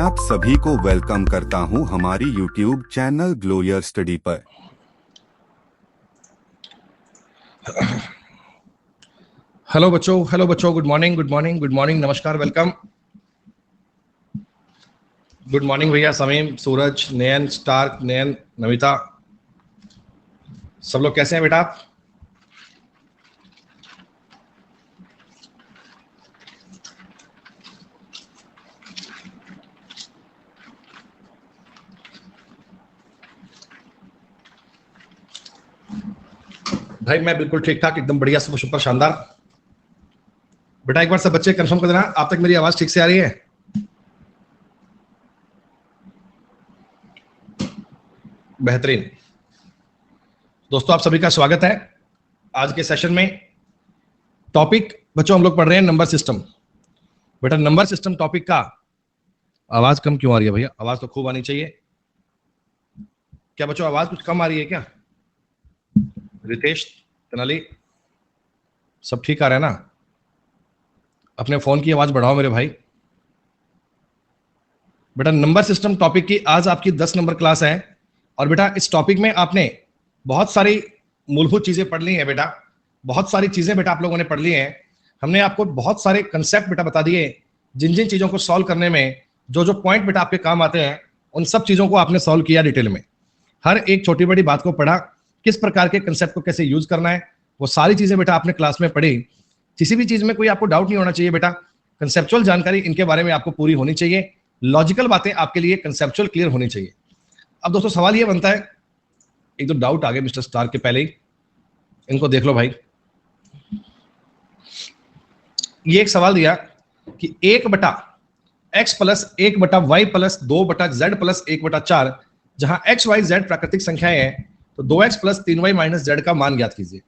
आप सभी को वेलकम करता हूं हमारी YouTube channel glow your study पर। हेलो बच्चों, गुड मॉर्निंग, नमस्कार, वेलकम। गुड मॉर्निंग भैया, समीम, सूरज, नयन, स्टार्क, नयन, नमिता, सब लोग कैसे हैं बेटा? भाई मैं बिल्कुल ठीक ठाक, एकदम बढ़िया, सब सुपर शानदार। बेटा एक बार सब बच्चे कंफर्म कर देना, आप तक मेरी आवाज ठीक से आ रही है? बेहतरीन। दोस्तों आप सभी का स्वागत है आज के सेशन में। टॉपिक बच्चों हम लोग पढ़ रहे हैं नंबर सिस्टम। बेटा नंबर सिस्टम टॉपिक का आवाज कम क्यों आ रही है भैया? आवाज तो खूब आनी चाहिए। क्या बच्चों आवाज कुछ कम आ रही है क्या? रितेश, तेनाली, सब ठीक आ रहा है ना? अपने फोन की आवाज बढ़ाओ मेरे भाई। बेटा नंबर सिस्टम टॉपिक की आज आपकी 10 नंबर क्लास है और बेटा इस टॉपिक में आपने बहुत सारी मूलभूत चीजें पढ़ ली हैं बेटा। बहुत सारी चीजें बेटा आप लोगों ने पढ़ ली हैं। हमने आपको बहुत सारे कंसेप्ट बेटा बता दिए, जिन जिन चीजों को सॉल्व करने में जो जो पॉइंट बेटा आपके काम आते हैं उन सब चीजों को आपने सॉल्व किया डिटेल में। हर एक छोटी बड़ी बात को पढ़ा, किस प्रकार के कंसेप्ट को कैसे यूज करना है, वो सारी चीजें बेटा आपने क्लास में पढ़ी। किसी भी चीज में कोई आपको डाउट नहीं होना चाहिए बेटा। कंसेप्चुअल जानकारी इनके बारे में आपको पूरी होनी चाहिए, लॉजिकल बातें आपके लिए कंसेप्चुअल क्लियर होनी चाहिए। अब दोस्तों सवाल ये बनता है, एक तो डाउट आ गए मिस्टर स्टार के पहले ही, इनको देख लो भाई। ये एक सवाल दिया कि 1/x plus 1/y plus 2/z plus 1/4, जहां x y z प्राकृतिक संख्याएं हैं तो 2x plus 3y minus z का मान ज्ञात कीजिए।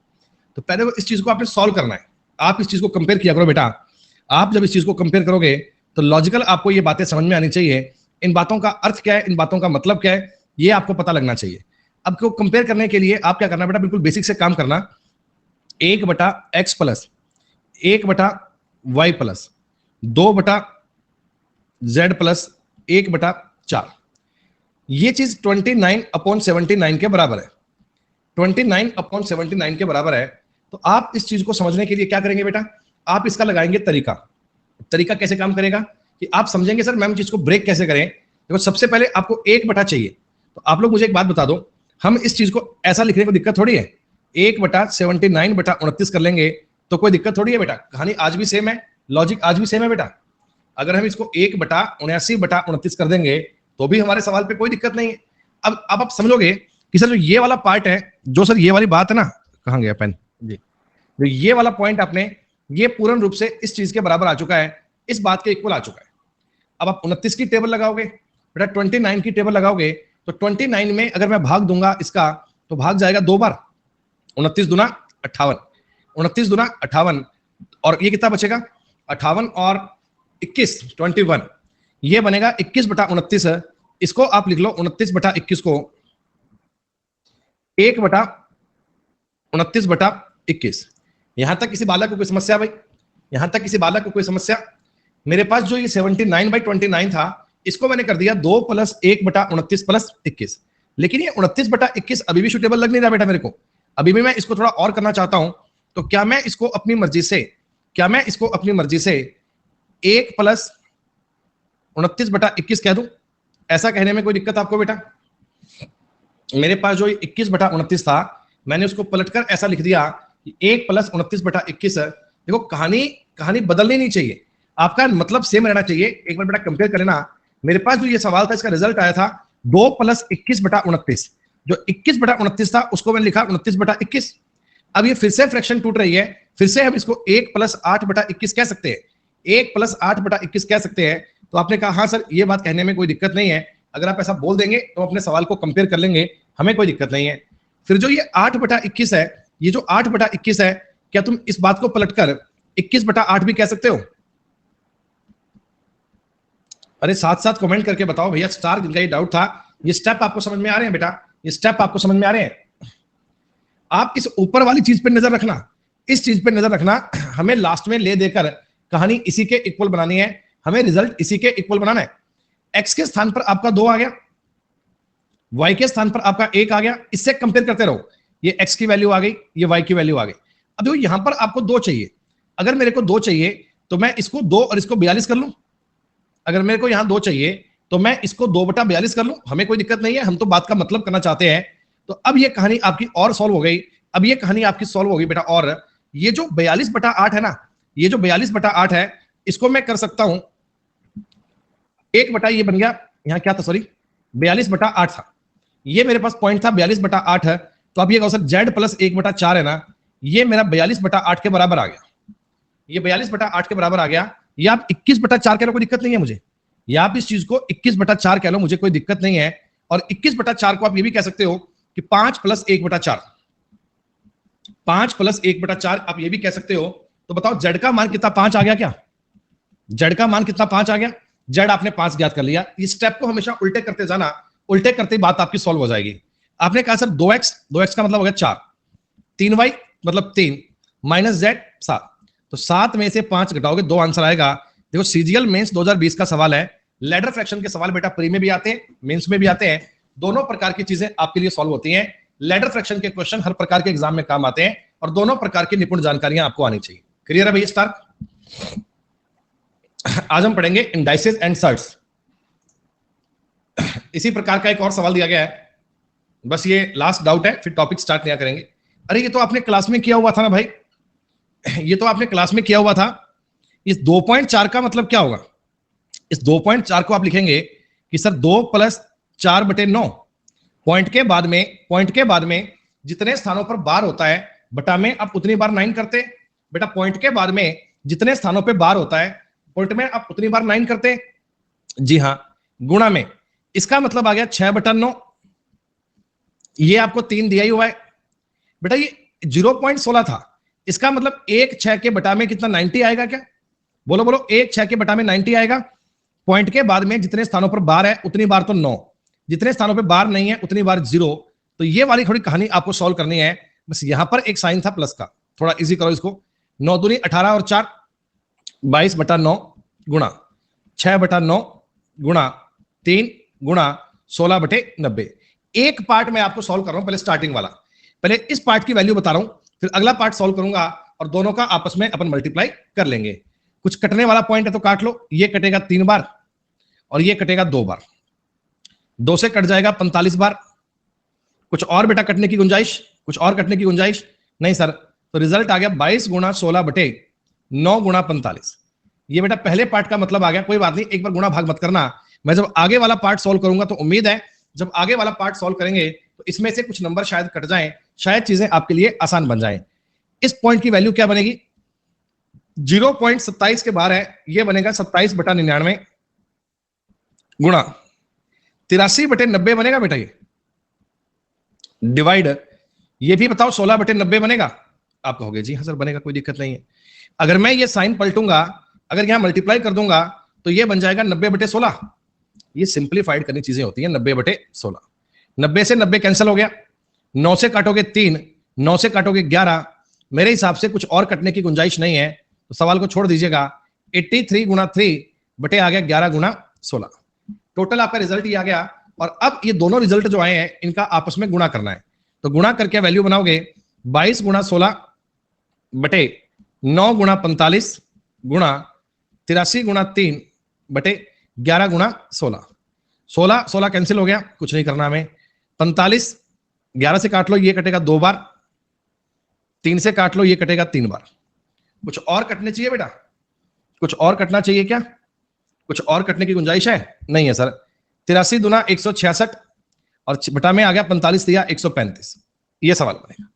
तो पहले इस चीज को आपने सॉल्व करना है। आप इस चीज को कंपेयर किया करो बेटा। आप जब इस चीज को कंपेयर करोगे तो लॉजिकल आपको ये बातें समझ में आनी चाहिए। इन बातों का अर्थ क्या है, इन बातों का मतलब क्या है, ये आपको पता लगना चाहिए। अब को कंपेयर करने के लिए आप क्या करना बेटा, बिल्कुल बेसिक से काम करना। 1/x plus 1/y plus 2/z plus 1/4, ये चीज 29/79 के बराबर है। 29/79 के बराबर है। तो आप इस चीज को समझने के लिए क्या करेंगे बेटा, आप इसका लगाएंगे तरीका। तरीका कैसे काम करेगा कि आप समझेंगे सर मैम चीज को ब्रेक कैसे करें। देखो सबसे पहले आपको 1/, चाहिए। तो आप लोग मुझे एक बात बता दो, हम इस चीज को ऐसा लिखने को दिक्कत थोड़ी है। 1/79/29 कर लेंगे तो कोई दिक्कत थोड़ी है बेटा। कहानी आज भी सेम है, लॉजिक आज भी सेम है बेटा। अगर हम इसको 1/79/29 कर देंगे तो भी हमारे सवाल पे कोई दिक्कत नहीं है। अब आप समझोगे कि सर जो ये वाला पार्ट है, जो सर ये वाली बात है ना, कहां गया पेन जी, जो ये वाला पॉइंट आपने, ये पूर्ण रूप से इस चीज के बराबर आ चुका है, इस बात के इक्वल आ चुका है। अब आप 29 की टेबल लगाओगे बेटा, 29 की टेबल लगाओगे तो 29 में अगर मैं भाग दूंगा इसका तो भाग जाएगा 2 बार। 29 दूना 58, 29 दूना 58, और ये कितना बचेगा 58 और 21 21, ये बनेगा 21/29। इसको आप लिख लो 29/21 को 1/29/21। यहां तक किसी बालक को कोई समस्या भाई? यहां तक किसी बालक को कोई समस्या? मेरे पास जो ये 79/29 था, इसको मैंने कर दिया 2 + 1/29 + 21। लेकिन ये 29/21 अभी भी सूटेबल लग नहीं रहा बेटा मेरे को। अभी भी मैं इसको थोड़ा और करना चाहता हूं। तो क्या मैं इसको अपनी मर्जी से 1 + 29/21 कह दूं? ऐसा कहने में कोई दिक्कत आपको बेटा? मेरे पास जो 21/29 था, मैंने उसको पलटकर ऐसा लिख दिया कि 1 + 29/21। देखो कहानी बदलनी नहीं चाहिए, आपका मतलब सेम रहना चाहिए। एक बार बेटा कंपेयर करें ना, मेरे पास जो ये सवाल था इसका रिजल्ट आया था 2 + 21/29। जो 21/29 था उसको मैंने लिखा 29/21। अब ये फिर से फ्रैक्शन टूट रही है, फिर से हम इसको 1 + 8/21 कह सकते हैं। 1 + 8/21 कह सकते हैं। तो आपने कहा हाँ सर ये बात कहने में कोई दिक्कत नहीं है। अगर आप ऐसा बोल देंगे तो अपने सवाल को कंपेयर कर लेंगे, हमें कोई दिक्कत नहीं है। फिर जो ये 8/21 है, ये जो 8/21 है, क्या तुम इस बात को पलटकर 21/8 भी कह सकते हो? अरे साथ साथ कमेंट करके बताओ भैया। स्टार जिनका ये डाउट था, ये स्टेप आपको समझ में आ रहे हैं बेटा? ये स्टेप आपको समझ में आ रहे हैं? आप इस ऊपर वाली चीज पे नजर रखना, इस चीज पे नजर रखना। हमें लास्ट में ले देकर कहानी इसी के इक्वल बनानी है, हमें रिजल्ट इसी के इक्वल बनाना है। x के स्थान पर आपका 2 आ गया, y के स्थान पर आपका 1 आ गया, इससे कंपेयर करते रहो, ये x की वैल्यू आ गई, ये y की वैल्यू आ गई। अब देखो यहां पर आपको 2 चाहिए, अगर मेरे को 2 चाहिए तो मैं इसको 2 और इसको 42 कर लूं, अगर मेरे को यहां 2 चाहिए तो मैं इसको 2/42 कर लूं, हमें कोई दिक्कत नहीं है, हम तो बात का मतलब करना चाहते हैं। तो अब ये कहानी आपकी और सॉल्व हो गई, अब ये कहानी आपकी सॉल्व हो गई बेटा। और ये जो 42/8 है ना, ये जो 42/8 है, इसको मैं कर सकता हूं 1 ये बन गया, यहां क्या था, सॉरी 42/8 था, ये मेरे पास पॉइंट था 42/8 है। तो अब ये कहो सर z प्लस 1/4 है ना, ये मेरा 42/8 के बराबर आ गया, ये 42/8 के बराबर आ गया। ये आप 21/4 कह लो, कोई दिक्कत नहीं है मुझे, या आप इस चीज को 21/4 कह लो, मुझे कोई दिक्कत नहीं है। और 21/4 को आप ये भी कह सकते हो कि 5 + 1/4, 5 + 1/4 आप ये भी कह सकते हो। तो बताओ z का मान कितना 5 आ गया क्या, z का मान कितना 5 आ गया, z आपने 5 ज्ञात कर लिया। इस स्टेप को हमेशा उल्टे करते जाना, उल्टे करते ही बात आपकी सॉल्व हो जाएगी। आपने कहा सर 2x का मतलब हो गया 4, 3y मतलब 3 माइनस z 7, तो 7 में से 5 घटाओगे 2 आंसर आएगा। देखो सीजीएल मेंस 2020 का सवाल है, लैडर फ्रैक्शन के सवाल बेटा प्री में भी आते हैं, मेंस में भी आते हैं, दोनों प्रकार की चीजें आपके लिए सॉल्व होती हैं। लैडर फ्रैक्शन के क्वेश्चन हर प्रकार के एग्जाम में काम आते हैं और दोनों प्रकार की निपुण जानकारियां आपको आनी चाहिए। क्लियर है भैया स्टार? आज हम पढ़ेंगे इंडाइसेस एंड सर्ट्स। इसी प्रकार का एक और सवाल दिया गया है, बस ये लास्ट डाउट है, फिर टॉपिक स्टार्ट नहीं करेंगे। अरे ये तो आपने क्लास में किया हुआ था ना भाई, ये तो आपने क्लास में किया हुआ था। इस 2.4 का मतलब क्या होगा, इस 2.4 को आप लिखेंगे कि सर 2 + 4/9, पॉइंट के बाद में जितने स्थानों पर बार होता है बटा में आप उतनी बार 9 करते बेटा, पॉइंट के बाद में जितने स्थानों पे बार होता है पॉइंट में आप उतनी बार 9 करते, जी हाँ, गुणा में, इसका मतलब आ गया 6/9, ये आपको 3 दिया ही हुआ है बेटा, ये 0.16 था, इसका मतलब 1 6 के बटा में कितना 90 आएगा क्या, बोलो बोलो, 1 6 के बटा में 90 आएगा। पॉइंट के बाद में जितने स्थानों पर बार है उतनी बार तो 9, जितने स्थानों पर बार नहीं है उतनी बार 0। तो ये वाली थोड़ी कहानी आपको सॉल्व करनी है, बस यहां पर एक साइन था प्लस का, थोड़ा इजी करो इसको। 9 दूनी 18 और 4 22/9 गुणा 6/9 गुणा 3 गुणा 16/90। एक पार्ट में आपको सॉल्व कर रहा हूं, पहले स्टार्टिंग वाला, पहले इस पार्ट की वैल्यू बता रहा हूं, फिर अगला पार्ट सॉल्व करूंगा और दोनों का आपस में अपन मल्टीप्लाई कर लेंगे। कुछ कटने वाला पॉइंट है तो काट लो, ये कटेगा 3 बार और ये कटेगा 2 बार, 2 से कट जाएगा 45 बार। कुछ और बेटा कटने की गुंजाइश, कुछ और कटने की गुंजाइश नहीं सर, तो रिजल्ट आ गया 22 × 16/9 × 45। ये बेटा पहले पार्ट का मतलब आ गया, कोई बात नहीं, एक बार गुणा भाग मत करना, मैं जब आगे वाला पार्ट सॉल्व करूंगा तो उम्मीद है जब आगे वाला पार्ट सॉल्व करेंगे तो इसमें से कुछ नंबर शायद कट जाएं, शायद चीजें आपके लिए आसान बन जाएं। इस पॉइंट की वैल्यू क्या बनेगी, 0.27 के बाहर है, ये बनेगा 27/99 गुणा 83/90 बनेगा बेटा, ये डिवाइड, ये भी बताओ 16/90 बनेगा। आप कहोगे जी हाँ सर बनेगा, कोई दिक्कत नहीं है। अगर मैं ये साइन पलटूंगा, अगर यहां मल्टीप्लाई कर दूंगा तो ये बन जाएगा 90/16। ये सिंप्लीफाइड करनी चीजें होती हैं, 90/16, 90 से 90 कैंसिल हो गया, 9 से काटोगे 3, 9 से काटोगे 11, मेरे हिसाब से कुछ और कटने की गुंजाइश नहीं है, तो सवाल को छोड़ दीजिएगा। 83 × 3 आ गया 11 × 16, टोटल आपका रिजल्ट ये आ गया। और अब ये दोनों रिजल्ट जो आए हैं इनका आपस में गुणा करना है, तो गुणा करके वैल्यू बनाओगे 22 × 16/9 × 45 गुणा 83 × 3/11 × 16, 16 कैंसिल हो गया, कुछ नहीं करना हमें। 45 11 से काट लो, ये कटेगा 2 बार, 3 से काट लो, ये कटेगा 3 बार। कुछ और कटने चाहिए बेटा, कुछ और कटना चाहिए क्या, कुछ और कटने की गुंजाइश है? नहीं है सर। 83 दूना 166 और बटा में आ गया 45 दिया 135, ये सवाल बनेगा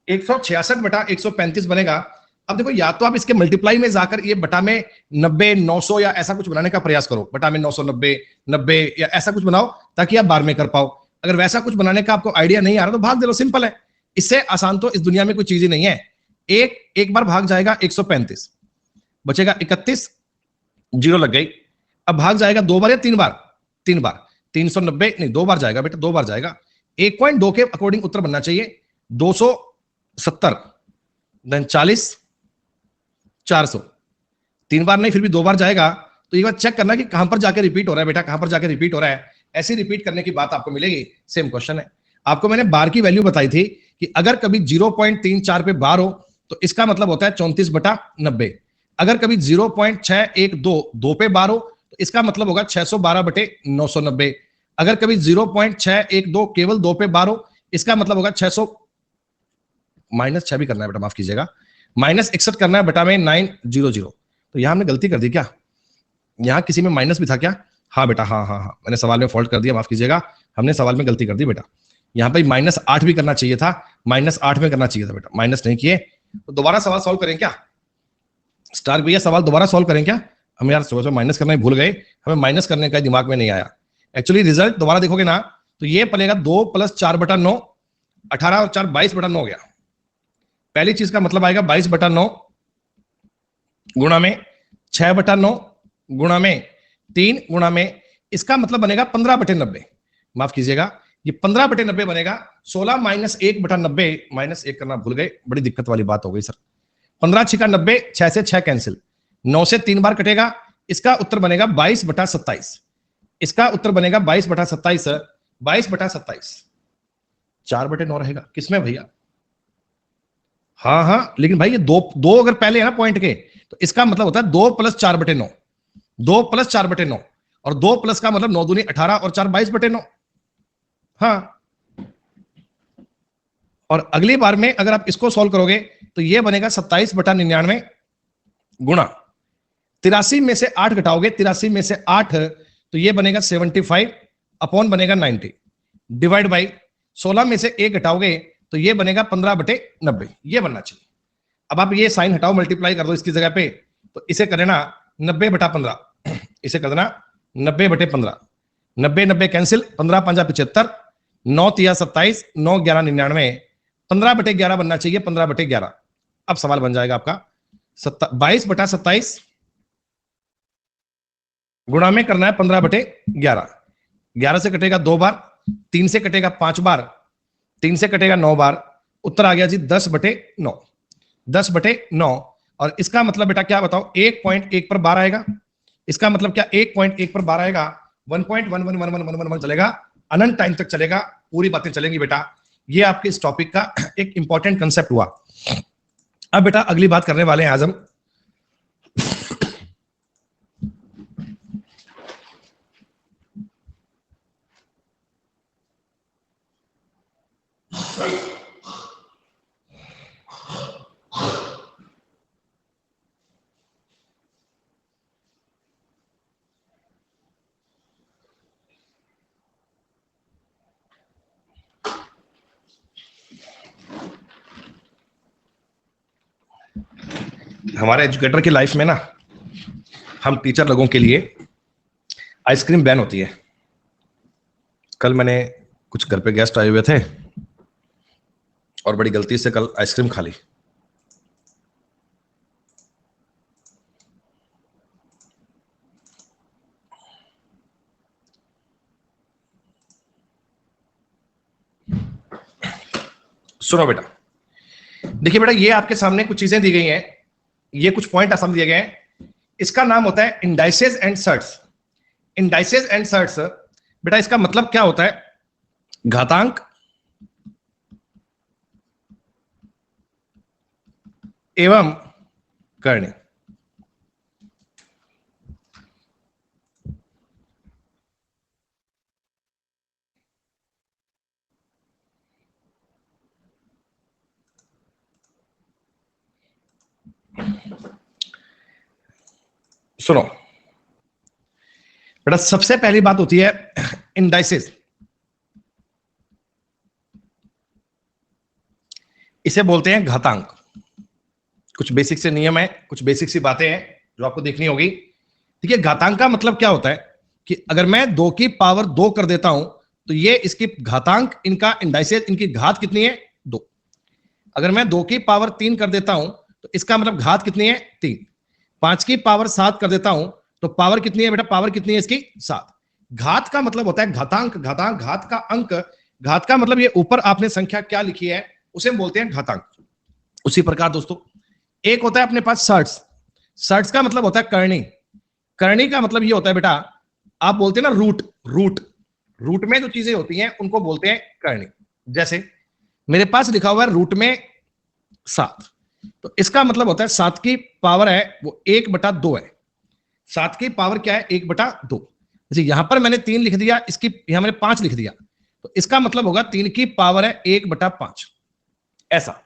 166/135 बनेगा। अब देखो, या तो आप इसके मल्टीप्लाई में जाकर ये बटा में 90 900 या ऐसा कुछ बनाने का प्रयास करो, बटा में 990 90 या ऐसा कुछ बनाओ ताकि आप बार में कर पाओ। अगर वैसा कुछ बनाने का आपको आइडिया नहीं आ रहा तो भाग दे लो, सिंपल है, इससे आसान तो इस दुनिया में कोई चीज ही नहीं है। एक बार भाग जाएगा 135, बचेगा 31, 0 लग गई। अब भाग जाएगा 2 बार या 3 बार, 3 बार, 390 नहीं, 2 बार जाएगा बेटा, 2 बार जाएगा। 1.2 के अकॉर्डिंग उत्तर बनना चाहिए, 270 देन 40 400, 3 बार नहीं फिर भी 2 बार जाएगा तो एक बार चेक करना कि कहां पर जाके रिपीट हो रहा है बेटा, कहां पर जाके रिपीट हो रहा है। ऐसी रिपीट करने की बात आपको मिलेगी। सेम क्वेश्चन है। आपको मैंने बार की वैल्यू बताई थी कि अगर कभी 0.34 पे बार हो तो इसका मतलब होता है 34/90। अगर कभी 0.612 2 पे बार हो तो इसका मतलब होगा 612/990। अगर कभी 0.612 केवल 2 पे बार हो इसका मतलब होगा 600 -6 भी करना है बेटा, माफ कीजिएगा, -61 करना है बेटा में 900। तो यहां हमने गलती कर दी क्या? यहां किसी में माइनस भी था क्या? हाँ बेटा, हाँ हाँ हाँ, मैंने सवाल में फॉल्ट कर दिया, माफ कीजिएगा, हमने सवाल में गलती कर दी बेटा। यहाँ पे -8 भी करना चाहिए था, -8 में करना चाहिए था बेटा, माइनस नहीं किए। तो दोबारा सवाल सॉल्व करें क्या? स्टार भैया सवाल दोबारा सॉल्व करें क्या? हम यार सुबह माइनस करना ही भूल गए, हमें माइनस करने का दिमाग में नहीं आया। एक्चुअली रिजल्ट दोबारा देखोगे ना तो ये पड़ेगा 2 + 4/9, 18 और 4 22/9 हो गया। पहली चीज का मतलब आएगा 22/9 गुणा में 6/9 गुणा में 3 गुणा में, इसका मतलब बनेगा 15/90। माफ कीजिएगा, ये 15/90 बनेगा। 16 - 1/90, -1 करना भूल गए, बड़ी दिक्कत वाली बात हो गई सर। 15 × 6 = 90, 6 से 6 कैंसिल, 9 से 3 बार कटेगा। इसका उत्तर बनेगा 22/27। इसका उत्तर बनेगा 22/27, 22/27। 4/9 रहेगा किसमें भैया? हाँ हाँ, लेकिन भाई ये दो दो अगर पहले है ना पॉइंट के, तो इसका मतलब होता है 2 + 4/9, 2 + 4/9, और 2 प्लस का मतलब 9 दूनी 18 और 4 22/9। हाँ, और अगली बार में अगर आप इसको सॉल्व करोगे तो ये बनेगा 27/99 गुणा 83 में से 8 घटाओगे, 83 में से 8 तो ये बनेगा 75 अपॉन बनेगा 90 डिवाइड बाई 16 में से 1 घटाओगे तो ये बनेगा 15/90। ये बनना चाहिए। अब आप ये साइन हटाओ, मल्टीप्लाई कर दो इसकी जगह पे, तो इसे करें ना 90/15, इसे कर देना 90/15, 90 90 कैंसिल, 15 × 5 = 75, 9 × 3 = 27, 9 × 11 = 99, 15/11 बनना चाहिए, 15/11। अब सवाल बन जाएगा आपका 22/27 गुणा में करना है 15/11। 11 से कटेगा 2 बार, 3 से कटेगा 5 बार, 3 से कटेगा 9 बार। उत्तर आ गया जी 10/9, 10/9। और इसका मतलब बेटा क्या बताओ, 1.1 पर बार आएगा। इसका मतलब क्या, 1.1 पर बार आएगा, 1.111111 चलेगा, अनंत टाइम तक चलेगा, पूरी बातें चलेंगी बेटा। ये आपके इस टॉपिक का एक इंपॉर्टेंट कंसेप्ट हुआ। अब बेटा अगली बात करने वाले हैं आज हम हमारे एजुकेटर की लाइफ में ना, हम टीचर लोगों के लिए आइसक्रीम बैन होती है। कल मैंने कुछ घर पे गेस्ट आए हुए थे और बड़ी गलती से कल आइसक्रीम खा ली। सुनो बेटा, देखिए बेटा, ये आपके सामने कुछ चीजें दी गई हैं, ये कुछ पॉइंट आसान दिए गए हैं। इसका नाम होता है indices and surds. Indices and surds बेटा, इसका मतलब क्या होता है, घातांक एवं करणी। सुनो बेटा, सबसे पहली बात होती है इंडाइसेस। इसे बोलते हैं घातांक। कुछ बेसिक से नियम है, कुछ बेसिक सी बातें हैं जो आपको देखनी होगी। देखिए, घातांक का मतलब क्या होता है कि अगर मैं 2 की पावर 2 कर देता हूं तो ये इसकी घातांक, इनका इंडाइसेस, इनकी घात कितनी है, 2। अगर मैं 2 की पावर 3 कर देता हूं तो इसका मतलब घात कितनी है, 3। 5 की पावर 7 कर देता हूं तो पावर कितनी है बेटा, पावर कितनी है इसकी, 7। घात का मतलब होता है घातांक, घातांक घात का अंक, घात का मतलब ये ऊपर आपने संख्या क्या लिखी है उसे बोलते हैं घातांक। उसी प्रकार दोस्तों एक होता है अपने पास सर्ट्स। सर्ट्स का मतलब होता है करणी। करनी का मतलब ये होता है बेटा, आप बोलते हैं ना रूट, रूट में जो चीजें होती हैं उनको बोलते हैं करनी। जैसे मेरे पास लिखा हुआ है रूट में 7, तो इसका मतलब होता है 7 की पावर है वो 1/2 है। 7 की पावर क्या है? 1/2। जैसे यहां पर मैंने 3 लिख दिया, इसकी यहां मैंने 5 लिख दिया, तो इसका मतलब होगा 3 की पावर है 1/5। ऐसा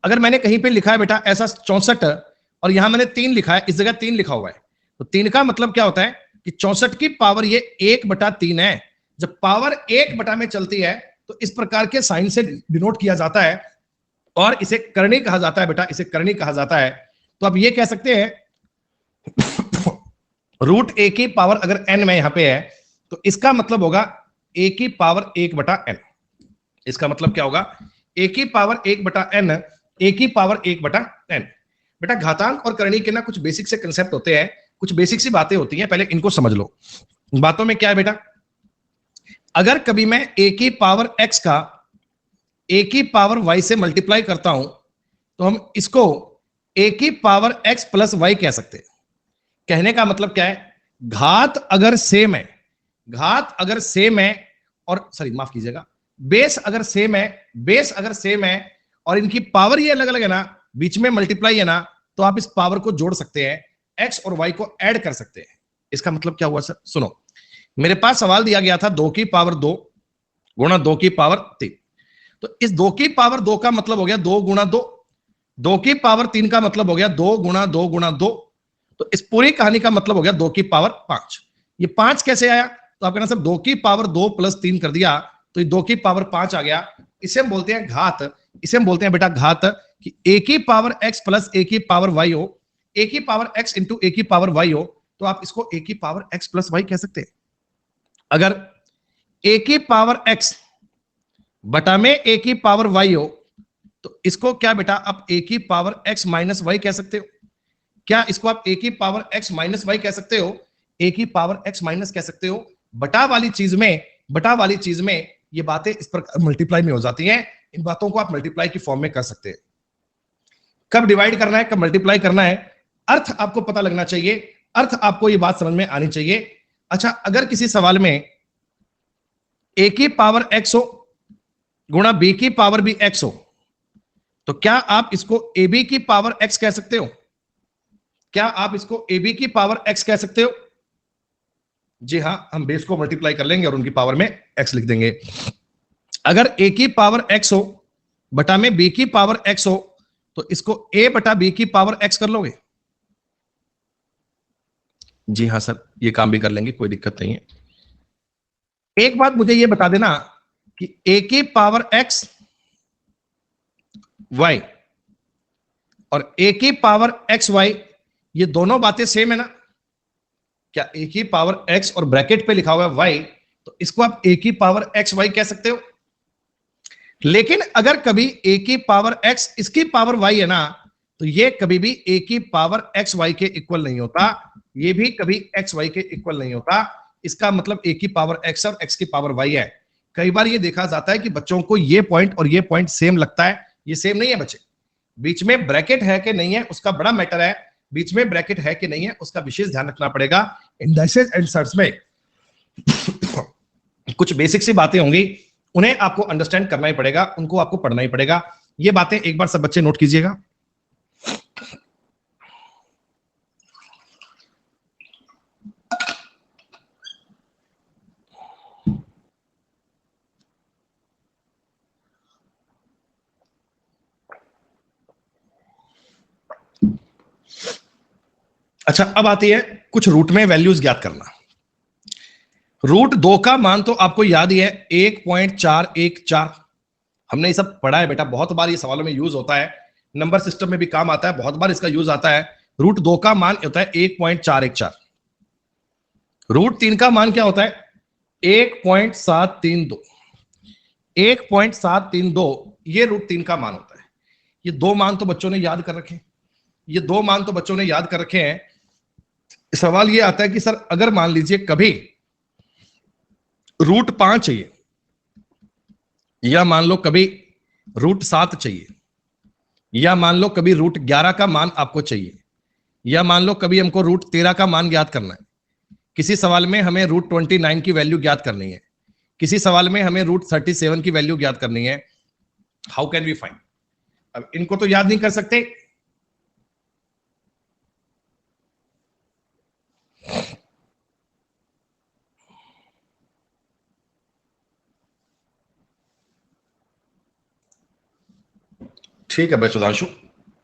अगर मैंने कहीं पे लिखा है बेटा ऐसा 64 और यहां मैंने 3 लिखा है, इस जगह 3 लिखा हुआ है, तो 3 का मतलब क्या होता है कि 64 की पावर ये 1/3 है। जब पावर 1 में चलती है तो इस प्रकार के साइन से डिनोट किया जाता है और इसे करनी कहा जाता है बेटा, इसे करनी कहा जाता है। तो आप ये कह सकते हैं रूट ए की पावर अगर n में यहां पे है तो इसका मतलब होगा a की पावर 1/n। इसका मतलब क्या होगा? a की पावर 1/n, a की पावर 1/n। बेटा घातांक और करनी के ना कुछ बेसिक से कंसेप्ट होते हैं, कुछ बेसिक सी बातें होती हैं, पहले इनको समझ लो। बातों में क्या है बेटा, अगर कभी मैं a की पावर x का a की पावर y से मल्टीप्लाई करता हूं तो हम इसको a की पावर x प्लस y कह सकते हैं। कहने का मतलब क्या है, घात अगर सेम है, घात अगर सेम है और सॉरी माफ कीजिएगा, बेस अगर सेम है, बेस अगर सेम है और इनकी पावर ये अलग अलग है ना, बीच में मल्टीप्लाई है ना, तो आप इस पावर को जोड़ सकते हैं, x और y को ऐड कर सकते हैं। इसका मतलब क्या हुआ सर? सुनो, मेरे पास सवाल दिया गया था 2 की पावर 2 गुणा 2 की पावर 3, तो इस 2 की पावर 2 का मतलब हो गया 2 गुणा 2, 2 की पावर 3 का मतलब हो गया 2 गुणा 2 गुणा 2, तो इस पूरी कहानी का मतलब हो गया 2 की पावर 5। ये 5 कैसे आया? तो आप कहना सर 2 की पावर 2 प्लस 3 कर दिया तो ये 2 की पावर 5 आ गया। इसे हम बोलते हैं घात, इसे हम बोलते हैं बेटा घात, कि a की पावर x प्लस a की पावर y हो, a की पावर x इंटू a की पावर y हो, तो आप इसको a की पावर x प्लस y कह सकते हैं। अगर a की पावर x बटा में a की पावर y हो तो इसको क्या बेटा आप a की पावर x माइनस y कह सकते हो। क्या इसको आप a की पावर x माइनस y कह सकते हो? a की पावर x माइनस कह सकते हो। बटा वाली चीज में, बटा वाली चीज में ये बातें इस प्रकार मल्टीप्लाई में हो जाती हैं। इन बातों को आप मल्टीप्लाई की फॉर्म में कर सकते हैं। कब डिवाइड करना है, कब मल्टीप्लाई करना है, अर्थ आपको पता लगना चाहिए, अर्थ आपको ये बात समझ में आनी चाहिए। अच्छा, अगर किसी सवाल में a की पावर x हो गुणा b की पावर भी x हो तो क्या आप इसको ab की पावर x कह सकते हो? क्या आप इसको ab की पावर x कह सकते हो? जी हां, हम बेस को मल्टीप्लाई कर लेंगे और उनकी पावर में x लिख देंगे। अगर a की पावर x हो बटा में b की पावर x हो तो इसको a बटा b की पावर x कर लोगे? जी हां सर, ये काम भी कर लेंगे, कोई दिक्कत नहीं है। एक बात मुझे ये बता देना कि a की पावर x y और a की पावर x y ये दोनों बातें सेम है ना? क्या a की पावर x और ब्रैकेट पे लिखा हुआ है y, तो इसको आप a की पावर x y कह सकते हो। लेकिन अगर कभी a की पावर x इसकी पावर y है ना, तो ये कभी भी a की पावर x y के इक्वल नहीं होता, ये भी कभी x y के इक्वल नहीं होता। इसका मतलब a की पावर x और x की पावर y है। कई बार ये देखा जाता है कि बच्चों को ये पॉइंट और ये पॉइंट सेम लगता है, ये सेम नहीं है बच्चे। बीच में ब्रैकेट है कि नहीं है उसका बड़ा मैटर है, बीच में ब्रैकेट है कि नहीं है उसका विशेष ध्यान रखना पड़ेगा। इंडाइसेस एंड सर्ट्स में कुछ बेसिक सी बातें होंगी, उन्हें आपको अंडरस्टैंड करना ही पड़ेगा, उनको आपको पढ़ना ही पड़ेगा। ये बातें एक बार सब बच्चे नोट कीजिएगा। अच्छा, अब आती है कुछ रूट में वैल्यूज ज्ञात करना। रूट 2 का मान तो आपको याद ही है 1.414। हमने ये सब पढ़ा है बेटा, बहुत बार ये सवालों में यूज होता है, नंबर सिस्टम में भी काम आता है, बहुत बार इसका यूज आता है। रूट 2 का मान होता है 1.414। रूट 3 का मान क्या होता है? 1.732। 1.732 ये रूट 3 का मान होता है। ये दो मान तो बच्चों ने याद कर रखे हैं, ये दो मान तो बच्चों ने याद कर रखे हैं। सवाल ये आता है कि सर अगर मान लीजिए कभी रूट 5 चाहिए या मान लो कभी रूट 7 चाहिए या मान लो कभी रूट 11 का मान आपको चाहिए या मान लो कभी हमको रूट 13 का मान ज्ञात करना है, किसी सवाल में हमें √29 की वैल्यू ज्ञात करनी है, किसी सवाल में हमें √37 की वैल्यू ज्ञात करनी है। How can we find? अब इनको तो याद नहीं कर सकते, ठीक है भाई सुधांशु,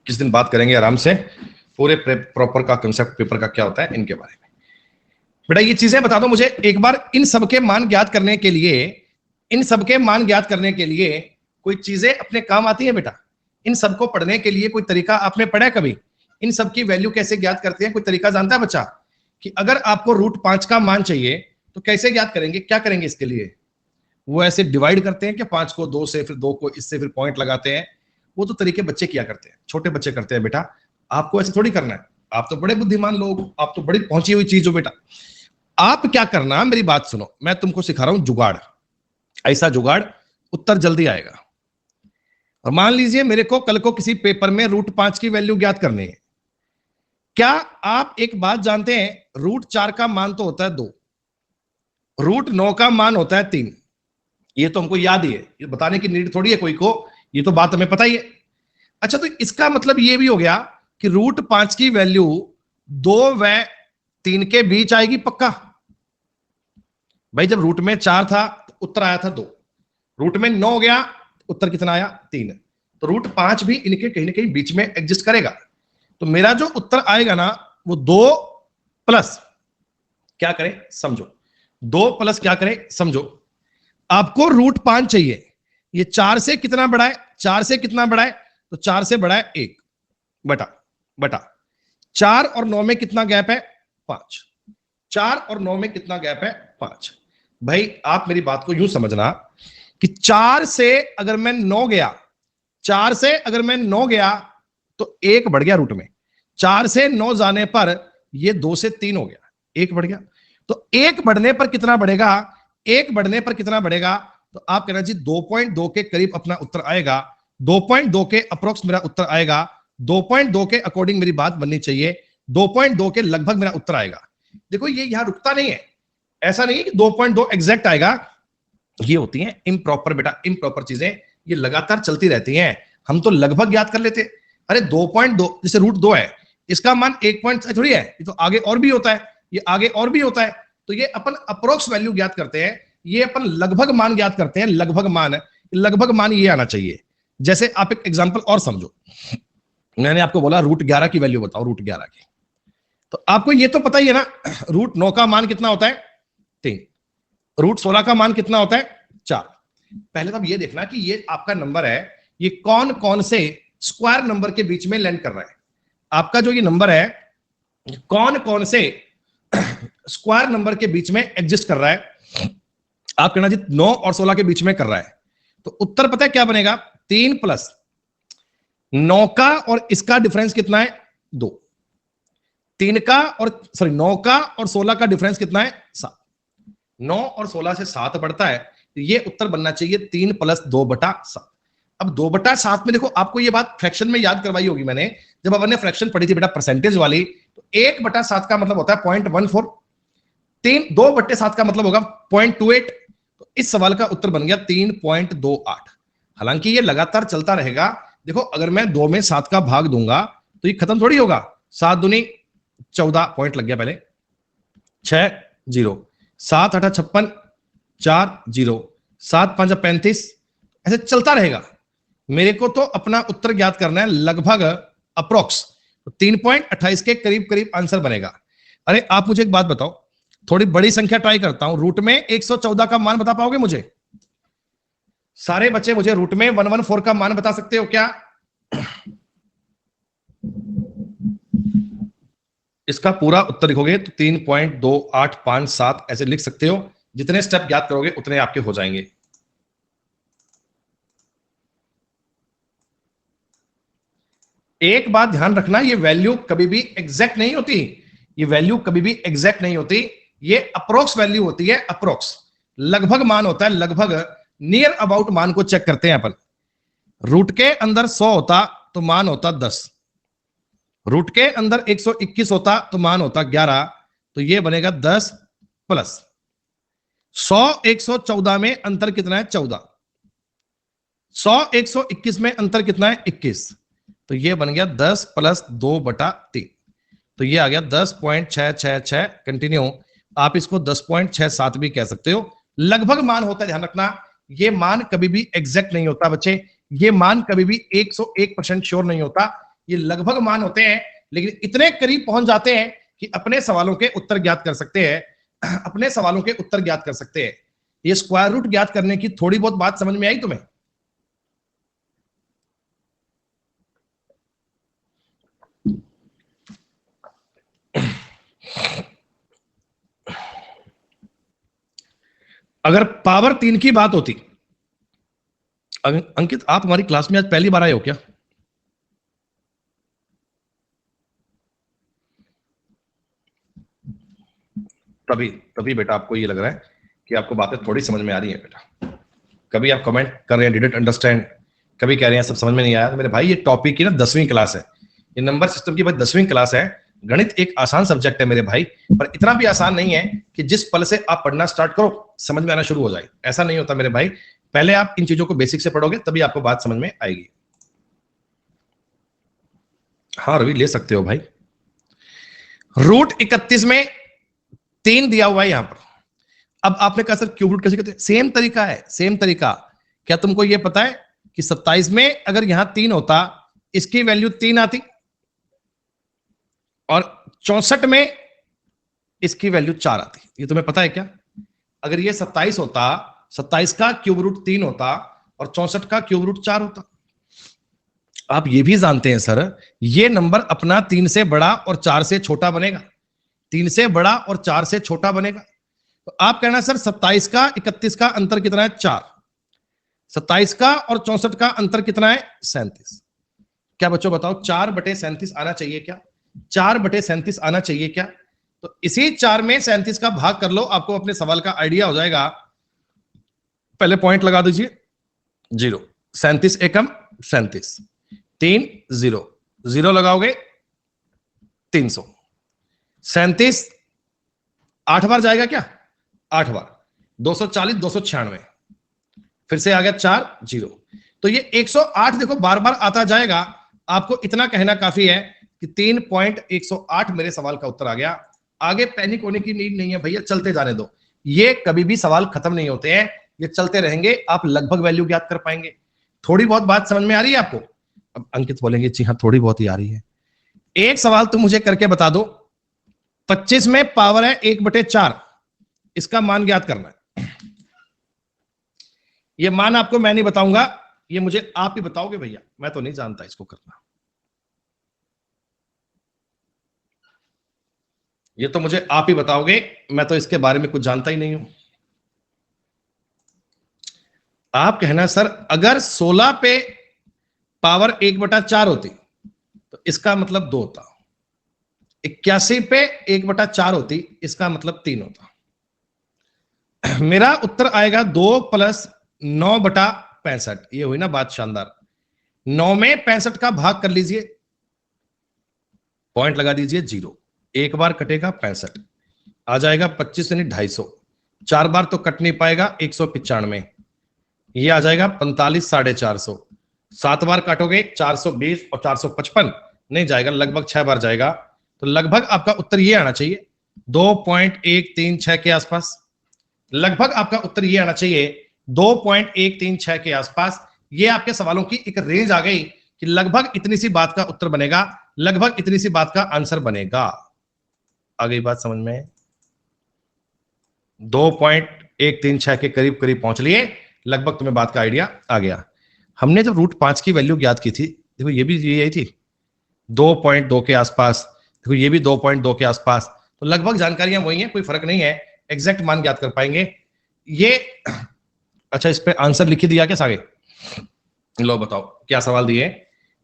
किस दिन बात करेंगे आराम से पूरे प्रॉपर का कंसेप्ट पेपर का क्या होता है इनके बारे में। बेटा ये चीजें बता दो मुझे एक बार, इन सबके मान ज्ञात करने के लिए, इन सबके मान ज्ञात करने के लिए कोई चीजें अपने काम आती है बेटा? इन सबको पढ़ने के लिए कोई तरीका आपने पढ़ा है कभी? इन सब की वैल्यू कैसे ज्ञात करते हैं, कोई तरीका जानता है बच्चा? कि अगर आपको √5 का मान चाहिए तो कैसे ज्ञात करेंगे, क्या करेंगे इसके लिए? वो ऐसे डिवाइड करते हैं कि 5 को 2 से, फिर 2 को इससे, फिर पॉइंट लगाते हैं। वो तो तरीके बच्चे किया करते हैं, छोटे बच्चे करते हैं बेटा, आपको ऐसे थोड़ी करना है। आप तो बड़े बुद्धिमान लोग, आप तो बड़ी पहुंची हुई चीज हो बेटा। आप क्या करना, मेरी बात सुनो, मैं तुमको सिखा रहा हूं जुगाड़, ऐसा जुगाड़ उत्तर जल्दी आएगा। और मान लीजिए मेरे को कल को किसी पेपर में √5 की वैल्यू ज्ञात करनी है। क्या आप एक बात जानते हैं, √4 का मान तो होता है 2, √9 का मान होता है 3। ये तो हमको याद ही है, ये बताने की नीड थोड़ी है कोई को, ये तो बात हमें पता ही है। अच्छा, तो इसका मतलब ये भी हो गया कि √5 की वैल्यू 2 व 3 के बीच आएगी पक्का। भाई जब रूट में 4 था तो उत्तर आया था 2, रूट में 9 हो गया, उत्तर कितना आया? 3। तो √5 भी इनके कहीं ना कहीं बीच में एग्जिस्ट करेगा। तो मेरा जो उत्तर आएगा ना वो 2 प्लस क्या करे समझो, 2 प्लस क्या करे समझो। आपको √5 चाहिए, ये 4 से कितना बड़ा है? 4 से कितना बड़ा है? तो 4 से बड़ा है 1 बटा 4 और 9 में कितना गैप है? 5। 4 और 9 में कितना गैप है? 5। भाई आप मेरी बात को यूं समझना कि 4 से अगर मैं 9 गया, 4 से अगर मैं 9 गया तो 1 बढ़ गया रूट में। 4 से 9 जाने पर ये 2 से 3 हो गया, 1 बढ़ गया। तो 1 बढ़ने पर कितना बढ़ेगा? 1 बढ़ने पर कितना बढ़ेगा? तो आप कहना जी 2.2 के करीब अपना उत्तर आएगा, 2.2 के अप्रोक्स मेरा उत्तर आएगा, 2.2 के अकॉर्डिंग मेरी बात बननी चाहिए, 2.2 के लगभग मेरा उत्तर आएगा। देखो ये यहां रुकता नहीं है, ऐसा नहीं कि 2.2 एग्जैक्ट आएगा। ये होती हैं इम्प्रॉपर बेटा, इम्प्रॉपर चीजें ये लगातार चलती रहती हैं। हम तो लगभग याद कर लेते, अरे 2.2 जैसे √2 है, इसका मान 1 पॉइंट थोड़ी है, ये तो आगे और भी होता है, ये आगे और भी होता है। तो ये अपन अप्रोक्स वैल्यू ज्ञात करते हैं, ये अपन लगभग मान ज्ञात करते हैं, लगभग मान ये आना चाहिए। जैसे आप एक एग्जांपल और समझो, मैंने आपको बोला √11 की वैल्यू बताओ, √11 की, तो आपको ये तो पता ही है ना, √9 का मान कितना होता है? 3। √16 का मान कितना होता है? 4। पहले तो अब ये देखना कि ये आपका नंबर है, ये कौन कौन से स्क्वायर नंबर के बीच में लैंड कर रहा है। आपका जो ये नंबर है कौन कौन से स्क्वायर नंबर के बीच में एग्जिस्ट कर रहा है? आप कहना जी 9 और 16 के बीच में कर रहा है। तो उत्तर पता है क्या बनेगा? 3 प्लस 9 का और इसका डिफरेंस कितना है? 2। 3 का और 9 का और 16 का डिफरेंस कितना है? 7। 9 और 16 से 7 बढ़ता है, तो ये उत्तर बनना चाहिए 3 प्लस 2/7। अब 2/7 में देखो, आपको ये बात फ्रैक्शन में याद करवाई होगी मैंने, जब अपन ने फ्रैक्शन पढ़ी थी बेटा परसेंटेज वाली, तो 1/7 का मतलब होता है 0.14, 2/7 का मतलब होगा 0.28। तो इस सवाल का उत्तर बन गया 3.28। हालांकि ये लगातार चलता रहेगा। देखो अगर मैं 2 में 7 का भाग दूंगा तो ये खत्म थोड़ी होगा। 7 दूनी 14 पॉइंट लग गया पहले, 6 0, 7 8 56, 4 0, 7 5 35, ऐसे चलता रहेगा। मेरे को तो अपना उत्तर ज्ञात करना है लगभग अप्रोक्स, 3.28 के करीब करीब आंसर बनेगा। अरे आप मुझे एक बात बताओ, थोड़ी बड़ी संख्या ट्राई करता हूं, रूट में 114 का मान बता पाओगे मुझे? सारे बच्चे मुझे रूट में 114 का मान बता सकते हो क्या? इसका पूरा उत्तर लिखोगे तो 3.2857 ऐसे लिख सकते हो। जितने स्टेप याद करोगे उतने आपके हो जाएंगे। एक बात ध्यान रखना, ये वैल्यू कभी भी एग्जैक्ट नहीं होती, ये वैल्यू कभी भी एग्जैक्ट नहीं होती, ये अप्रोक्स वैल्यू होती है, अप्रोक्स लगभग मान होता है, लगभग नियर अबाउट मान को चेक करते हैं अपन। रूट के अंदर 100 होता तो मान होता 10, रूट के अंदर 121 होता तो मान होता 11, तो ये बनेगा 10 प्लस 100 114 में अंतर कितना है 14, 100 121 में अंतर कितना है 21, तो ये बन गया 10 प्लस 2/3, तो ये आ गया 10.666। कंटिन्यू, आप इसको 10.67 भी कह सकते हो, लगभग मान होता है, ध्यान रखना ये मान कभी भी एग्जैक्ट नहीं होता बच्चे, ये मान कभी भी 101% श्योर नहीं होता, ये लगभग मान होते हैं, लेकिन इतने करीब पहुंच जाते हैं कि अपने सवालों के उत्तर ज्ञात कर सकते हैं, अपने सवालों के उत्तर ज्ञात कर सकते हैं। ये स्क्वायर रूट ज्ञात करने की थोड़ी बहुत बात समझ में आई तुम्हें? अगर पावर 3 की बात होती, अंकित आप हमारी क्लास में आज पहली बार आए हो क्या? तभी तभी बेटा आपको ये लग रहा है कि आपको बातें थोड़ी समझ में आ रही है बेटा। कभी आप कमेंट कर रहे हैं डिडंट अंडरस्टैंड, कभी कह रहे हैं सब समझ में नहीं आया। तो मेरे भाई ये टॉपिक की ना 10वीं क्लास है, ये नंबर सिस्टम की भाई 10वीं क्लास है। गणित एक आसान सब्जेक्ट है मेरे भाई, पर इतना भी आसान नहीं है कि जिस पल से आप पढ़ना स्टार्ट करो समझ में आना शुरू हो जाए, ऐसा नहीं होता मेरे भाई। पहले आप इन चीजों को बेसिक से पढ़ोगे तभी आपको बात समझ में आएगी। हाँ रवि ले सकते हो भाई। रूट 31 में 3 दिया हुआ है यहां पर। अब आपने कहा सर क्यूब रूट कैसे करते हैं? सेम तरीका है, सेम तरीका। क्या तुमको यह पता है कि 27 में अगर यहां 3 होता, इसकी वैल्यू 3 आती, और 64 में इसकी वैल्यू 4 आती। ये तुम्हें पता है क्या? अगर ये 27 होता, 27 का क्यूब रूट 3 होता और 64 का क्यूब रूट 4 होता। आप ये भी जानते हैं सर, ये नंबर अपना 3 से बड़ा और 4 से छोटा बनेगा, 3 से बड़ा और 4 से छोटा बनेगा। तो आप कहना सर 27 का 31 का अंतर कितना है? 4। 27 का और 64 का अंतर कितना है? 37। क्या बच्चों बताओ 4/37 आना चाहिए क्या? 4/37 आना चाहिए क्या? तो इसी 4 में 37 का भाग कर लो, आपको अपने सवाल का आइडिया हो जाएगा। पहले पॉइंट लगा दीजिए 0, 37 एकम 37, 3 0 0 लगाओगे 300, 37 8 बार जाएगा क्या? 8 बार, 240 296, फिर से आ गया 4 0। तो ये 108 देखो बार बार आता जाएगा। आपको इतना कहना काफी है कि 3.108 मेरे सवाल का उत्तर आ गया। आगे पैनिक होने की नीड नहीं है भैया, चलते जाने दो, ये कभी भी सवाल खत्म नहीं होते हैं, ये चलते रहेंगे, आप लगभग वैल्यू ज्ञात कर पाएंगे। थोड़ी बहुत बात समझ में आ रही है आपको? अब अंकित बोलेंगे जी हाँ थोड़ी बहुत ही आ रही है। एक सवाल तुम मुझे करके बता दो, 25 में पावर है 1/4, इसका मान ज्ञात करना है। ये मान आपको मैं नहीं बताऊंगा, ये मुझे आप ही बताओगे भैया, मैं तो नहीं जानता इसको करना। ये तो मुझे आप ही बताओगे, मैं तो इसके बारे में कुछ जानता ही नहीं हूं। आप कहना सर अगर 16 पे पावर 1/4 होती तो इसका मतलब 2 होता, 81 पे 1/4 होती इसका मतलब 3 होता। मेरा उत्तर आएगा 2 + 9/65। ये हुई ना बात शानदार। 9 में 65 का भाग कर लीजिए, पॉइंट लगा दीजिए 0, एक बार कटेगा 65, आ जाएगा 25 यानी 250, 4 बार तो कट नहीं पाएगा 195, ये आ जाएगा 45 450, 7 बार काटोगे 420 और 455 नहीं जाएगा, लगभग 6 बार जाएगा। तो लगभग आपका उत्तर ये आना चाहिए 2.136 के आसपास। लगभग आपका उत्तर ये आना चाहिए 2.136 के आसपास। ये आपके सवालों की एक रेंज आ गई कि लगभग इतनी सी बात का उत्तर बनेगा, लगभग इतनी सी बात का आंसर बनेगा। आ गई बात समझ में? 2.136 के करीब करीब पहुंच लिए, लगभग तुम्हें बात का आइडिया आ गया। हमने जब रूट 5 की वैल्यू ज्ञात की थी, देखो ये भी यही थी 2.2 के आसपास, देखो ये भी 2.2 के आसपास, तो लगभग जानकारियां वही हैं, कोई फर्क नहीं है, एग्जैक्ट मान ज्ञात कर पाएंगे ये। अच्छा इस पे आंसर लिख दिया क्या आगे? लो बताओ क्या सवाल दिए?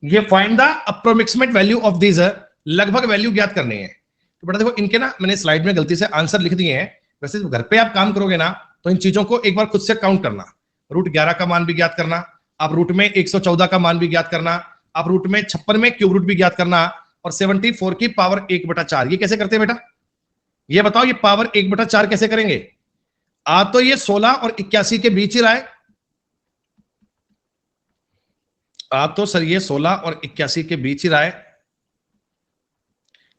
ये find the approximate value of this, लगभग वैल्यू ज्ञात करनी है। तो बेटा देखो इनके ना मैंने स्लाइड में गलती से आंसर लिख दिए हैं, वैसे घर पे आप काम करोगे ना तो इन चीजों को एक बार खुद से काउंट करना। रूट 11 का मान भी ज्ञात करना, आप रूट में 114 का मान भी ज्ञात करना, आप रूट में 56 में क्यूब रूट भी ज्ञात करना, और 74 की पावर 1/4। ये कैसे करते हैं बेटा? ये बताओ ये पावर 1/4 कैसे करेंगे? आ तो ये 16 और 81 के बीच ही रहा है। आ तो सर ये 16 और 81 के बीच ही रहा है,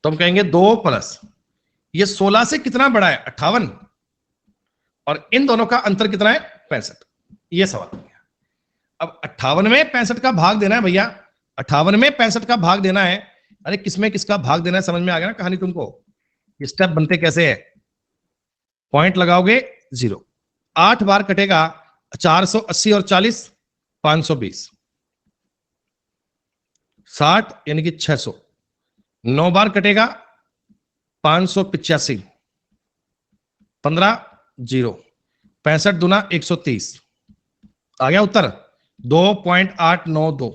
तो हम कहेंगे 2 प्लस ये 16 से कितना बड़ा है 58, और इन दोनों का अंतर कितना है 65। ये सवाल हो गया। अब 58 में 65 का भाग देना है भैया, 58 में 65 का भाग देना है। अरे किसमें किसका भाग देना है समझ में आ गया ना कहानी तुमको? स्टेप बनते कैसे है? पॉइंट लगाओगे 0, 8 बार कटेगा 480 और 40 520, 60 यानी कि 600, 9 बार कटेगा 585, 15 0, 65 दूना 130, आ गया उत्तर 2.892।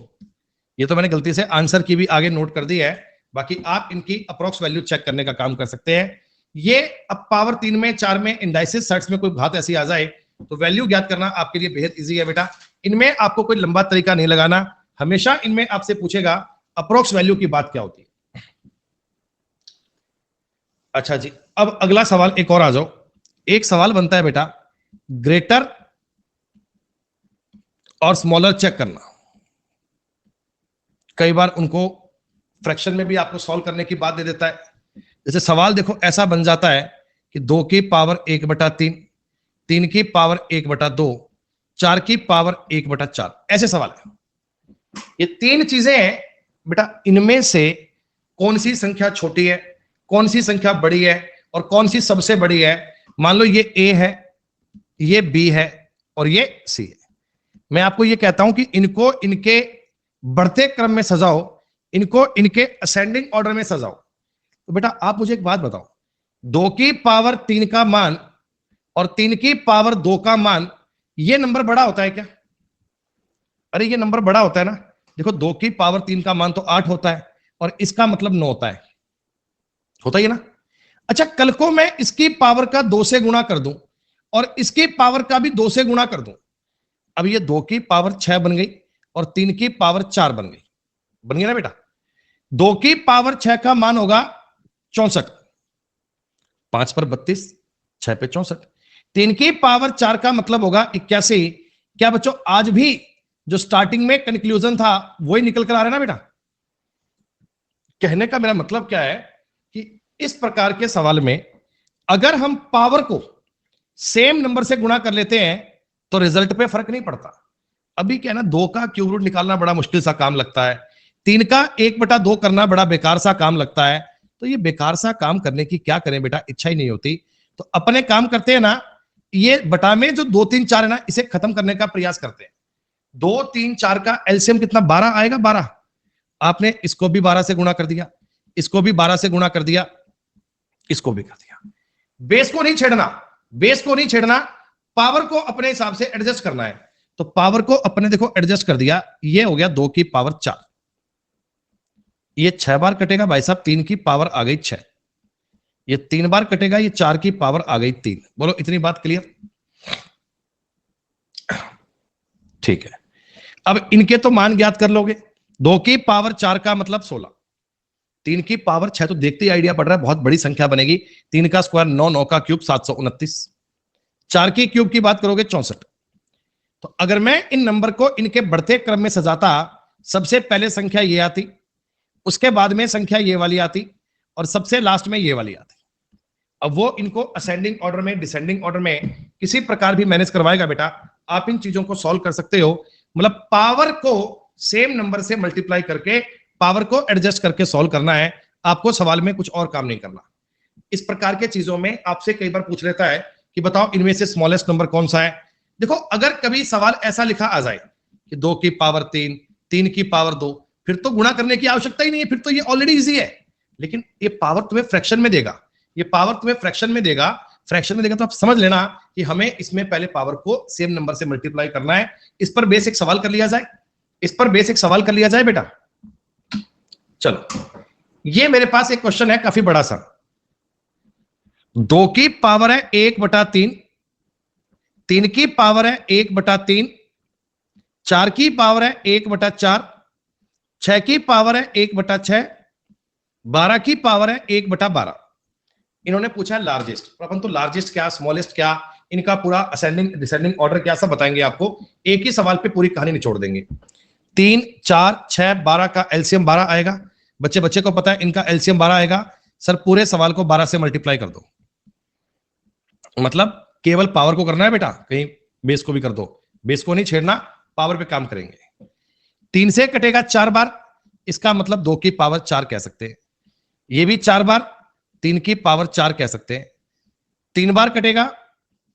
ये तो मैंने गलती से आंसर की भी आगे नोट कर दी है, बाकी आप इनकी अप्रोक्स वैल्यू चेक करने का काम कर सकते हैं। ये अब पावर 3 में 4 में इंडाइसिस सेट्स में कोई बात ऐसी आ जाए तो वैल्यू ज्ञात करना आपके लिए बेहद इजी है बेटा। इनमें आपको कोई लंबा तरीका नहीं लगाना, हमेशा इनमें आपसे पूछेगा अप्रोक्स वैल्यू की बात क्या होती है। अच्छा जी, अब अगला सवाल एक और आ जाओ। एक सवाल बनता है बेटा ग्रेटर और स्मॉलर चेक करना। कई बार उनको फ्रैक्शन में भी आपको सॉल्व करने की बात दे देता है। जैसे सवाल देखो ऐसा बन जाता है कि 2 की पावर 1/3, 3 की पावर 1/2, 4 की पावर 1/4, ऐसे सवाल है। ये 3 चीजें हैं बेटा, इनमें से कौन सी संख्या छोटी है, कौन सी संख्या बड़ी है और कौन सी सबसे बड़ी है? मान लो ये A है, ये B है और ये C है। मैं आपको ये कहता हूं कि इनको इनके बढ़ते क्रम में सजाओ, इनको इनके असेंडिंग ऑर्डर में सजाओ। तो बेटा आप मुझे एक बात बताओ, 2 की पावर 3 का मान और 3 की पावर 2 का मान, ये नंबर बड़ा होता है क्या? अरे ये नंबर बड़ा होता है ना। देखो 2 की पावर 3 का मान तो 8 होता है और इसका मतलब 9 होता ही है ना। अच्छा कल को मैं इसकी पावर का 2 से गुणा कर दूं और इसकी पावर का भी 2 से गुणा कर दूं, अब ये 2 की पावर 6 बन गई और 3 की पावर 4 बन गई ना बेटा। 2 की पावर 6 का मान होगा 64, 5 पर 32, 6 पे 64। 3 की पावर 4 का मतलब होगा 81। क्या बच्चों आज भी जो स्टार्टिंग में कंक्लूजन था वही निकल कर आ रहा है ना बेटा? कहने का मेरा मतलब क्या है कि इस प्रकार के सवाल में अगर हम पावर को सेम नंबर से गुणा कर लेते हैं तो रिजल्ट पे फर्क नहीं पड़ता। अभी क्या है ना, 2 का क्यूब रूट निकालना बड़ा मुश्किल सा काम लगता है, 3 का 1/2 करना बड़ा बेकार सा काम लगता है। तो ये बेकार सा काम करने की क्या करें बेटा, इच्छा ही नहीं होती। तो अपने काम करते हैं ना, ये बटा में जो 2 3 4 है ना, इसे खत्म करने का प्रयास करते हैं। 2 3 4 का एलसीएम कितना 12 आएगा। 12 आपने इसको भी 12 से गुणा कर दिया, इसको भी 12 से गुणा कर दिया, इसको भी कर दिया। बेस को नहीं छेड़ना, बेस को नहीं छेड़ना, पावर को अपने हिसाब से एडजस्ट करना है। तो पावर को अपने देखो एडजस्ट कर दिया, ये हो गया 2 की पावर 4, ये 6 बार कटेगा भाई साहब, 3 की पावर आ गई 6, ये 3 बार कटेगा, ये 4 की पावर आ गई 3। बोलो इतनी बात क्लियर? ठीक है, अब इनके तो मान ज्ञात कर लोगे। 2 की पावर 4 का मतलब 16, 3 की पावर 6 तो देखते ही आइडिया पड़ रहा है बहुत बड़ी संख्या बनेगी। 3 का स्क्वायर 9, 9 का क्यूब 729, 4 की क्यूब की बात करोगे 64। तो अगर मैं इन नंबर को इनके बढ़ते क्रम में सजाता, सबसे पहले संख्या ये आती, उसके बाद में संख्या ये वाली आती और सबसे लास्ट में ये वाली आती। अब वो इनको असेंडिंग ऑर्डर में डिसेंडिंग ऑर्डर में किसी प्रकार भी मैनेज करवाएगा बेटा। आप इन चीजों को सॉल्व कर सकते हो, मतलब पावर को सेम नंबर से मल्टीप्लाई करके पावर को एडजस्ट करके सॉल्व करना है आपको, सवाल में कुछ और काम नहीं करना। इस प्रकार के चीजों में आपसे कई बार पूछ लेता है कि बताओ इनमें से स्मॉलेस्ट नंबर कौन सा है। देखो अगर कभी सवाल ऐसा लिखा आ जाए कि 2 की पावर 3, 3 की पावर 2, फिर तो गुणा करने की आवश्यकता ही नहीं है, फिर तो ये ऑलरेडी इजी है। लेकिन ये पावर तुम्हें फ्रैक्शन में देगा, ये पावर तुम्हें फ्रैक्शन में देगा, फ्रैक्शन में देगा तो आप समझ लेना कि हमें इसमें पहले पावर को सेम नंबर से मल्टीप्लाई करना है। इस पर बेसिक सवाल कर लिया जाए, इस पर बेसिक सवाल कर लिया जाए बेटा। चलो ये मेरे पास एक क्वेश्चन है काफी बड़ा सा। 2 की पावर है 1/3, 3 की पावर है 1/3, 4 की पावर है 1/4, 6 की पावर है 1/6, 12 की पावर है 1/12। इन्होंने पूछा है लार्जेस्ट, तो अपन तो लार्जेस्ट क्या, स्मॉलेस्ट क्या, इनका पूरा असेंडिंग डिसेंडिंग ऑर्डर क्या, सब बताएंगे आपको। एक ही सवाल पे पूरी कहानी निचोड़ देंगे। 3, 4, 6, 12 का एलसीएम 12 आएगा। बच्चे बच्चे को पता है इनका एलसीएम 12 आएगा। सर पूरे सवाल को 12 से मल्टीप्लाई कर दो, मतलब केवल पावर को करना है बेटा, कहीं बेस को भी कर दो, बेस को नहीं छेड़ना, पावर पे काम करेंगे। 3 से कटेगा 4 बार, इसका मतलब 2 की पावर 4 कह सकते हैं। ये भी 4 बार, 3 की पावर 4 कह सकते हैं। 3 बार कटेगा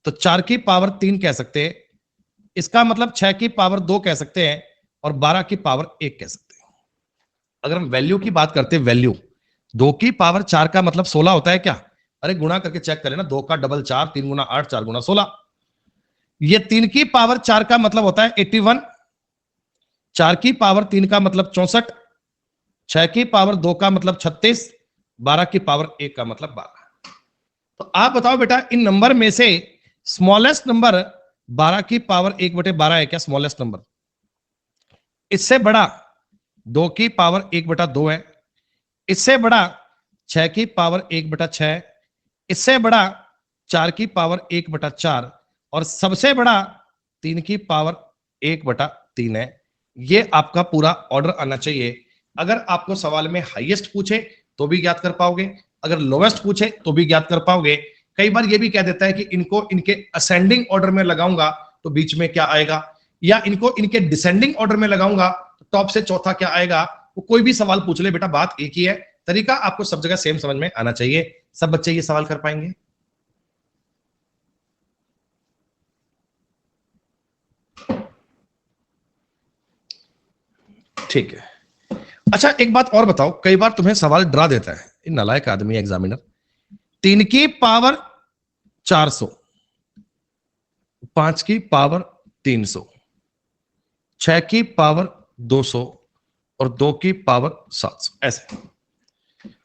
तो 4 की पावर 3 कह सकते हैं, इसका मतलब 6 की पावर 2 कह सकते हैं, और 12 की पावर 1 कह सकते हैं। अगर हम वैल्यू की बात करते हैं, वैल्यू 2 की पावर 4 का मतलब 16 होता है क्या? अरे गुणा करके चेक करें ना, 2 का डबल 4, 3 गुना 8, 4 गुना 16। ये 3 की पावर 4 का मतलब होता है 81, 4 की पावर 3 का मतलब 64, 6 की पावर 2 का मतलब 36, 12 की पावर 1 का मतलब 12। तो आप बताओ बेटा, इन नंबर में से स्मॉलेस्ट नंबर 12 की पावर 1/12 है क्या? Smallest number. इससे बड़ा 2 की पावर 1/2 है। इससे बड़ा 6 की पावर 1/6 है। इससे बड़ा 4 की पावर 1/4, और सबसे बड़ा 3 की पावर 1/3 है। ये आपका पूरा ऑर्डर आना चाहिए। अगर आपको सवाल में हाईएस्ट पूछे तो भी ज्ञात कर पाओगे, अगर लोवेस्ट पूछे तो भी ज्ञात कर पाओगे। कई बार ये भी कह देता है कि इनको इनके असेंडिंग ऑर्डर में लगाऊंगा तो बीच में क्या आएगा, या इनको इनके डिसेंडिंग ऑर्डर में लगाऊंगा तो टॉप से चौथा क्या आएगा। वो कोई भी सवाल पूछ ले बेटा, बात एक ही है, तरीका आपको सब जगह सेम समझ में आना चाहिए। सब बच्चे ये सवाल कर पाएंगे? ठीक है। अच्छा एक बात और बताओ, कई बार तुम्हें सवाल डरा देता है, इन नालायक आदमी एग्जामिनर। 3 की पावर 400, 5 की पावर 300, 6 की पावर 200, और 2 की पावर 700, ऐसे।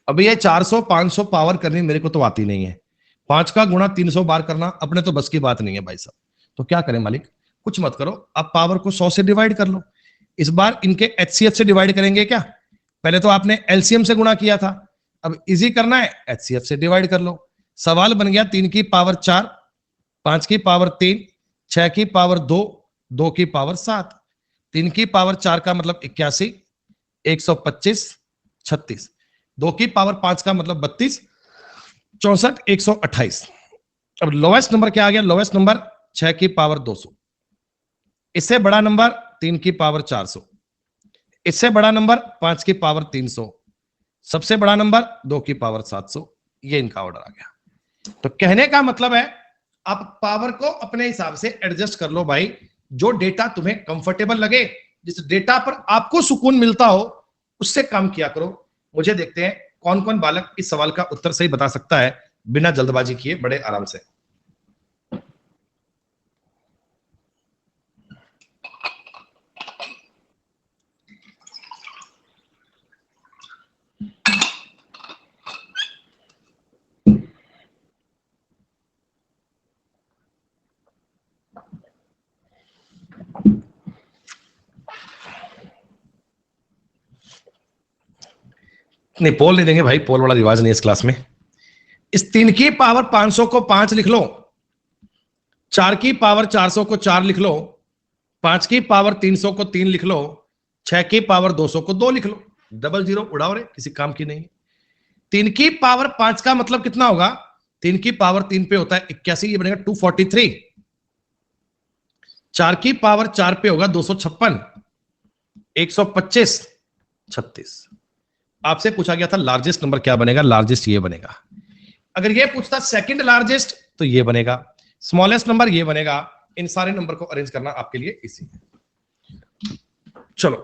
अभी ये 400 500 पावर करनी मेरे को तो आती नहीं है। 5 का गुणा 300 बार करना अपने तो बस की बात नहीं है भाई साहब। तो क्या करें मालिक, कुछ मत करो, अब पावर को 100 से डिवाइड कर लो। इस बार इनके एचसीएफ से डिवाइड करेंगे क्या? पहले तो आपने एलसीएम से गुणा किया था, अब इजी करना है, एचसीएफ से डिवाइड कर लो। सवाल बन गया 3 की पावर 4, 5 की पावर 3, 6 की पावर 2, 2 की पावर 7। 3 की पावर 4 का मतलब 81, 125, 36। 2 की पावर 5 का मतलब 32, 64, 128। अब लोवेस्ट नंबर क्या आ गया? लोवेस्ट नंबर 6 की पावर 200। इससे बड़ा नंबर 3 की पावर 400। इससे बड़ा नंबर 5 की पावर 300। सबसे बड़ा नंबर 2 की पावर 700। ये इनका ऑर्डर आ गया। तो कहने का मतलब है, आप पावर को अपने हिसाब से एडजस्ट कर लो भाई, जो डेटा तुम्हें कंफर्टेबल लगे, जिस डेटा पर आपको सुकून मिलता हो, उससे काम किया करो। मुझे देखते हैं कौन कौन बालक इस सवाल का उत्तर सही बता सकता है बिना जल्दबाजी किए, बड़े आराम से। नहीं पोल नहीं देंगे भाई, पोल वाला रिवाज नहीं इस क्लास में। इस 3 की पावर 500 को 5 लिख लो, 4 की पावर 400 को 4 लिख लो, 5 की पावर 300 को 3 लिख लो, 6 की पावर 200 को 2 लिख लो। डबल जीरो उड़ाओ रे, किसी काम की नहीं। 3 की पावर 5 का मतलब कितना होगा? 3 की पावर 3 पे होता है 81, ये बनेगा 243। 4 की पावर 4 पे होगा 256, 125, 36। आपसे पूछा गया था लार्जेस्ट नंबर क्या बनेगा, लार्जेस्ट ये बनेगा। अगर ये पूछता सेकंड लार्जेस्ट तो ये बनेगा, स्मॉलेस्ट नंबर ये बनेगा। इन सारे नंबर को अरेंज करना आपके लिए इसी है। चलो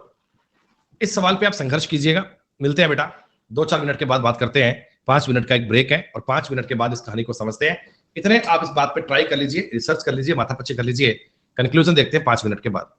इस सवाल पे आप संघर्ष कीजिएगा। मिलते हैं बेटा 2-4 मिनट के बाद, बात करते हैं। 5 मिनट का एक ब्रेक है, और 5 मिनट के बाद इस कहानी को समझते हैं। इतने आप इस बात पे ट्राई कर लीजिए, रिसर्च कर लीजिए, माथा पच्ची कर लीजिए। कंक्लूजन देखते हैं 5 मिनट के बाद।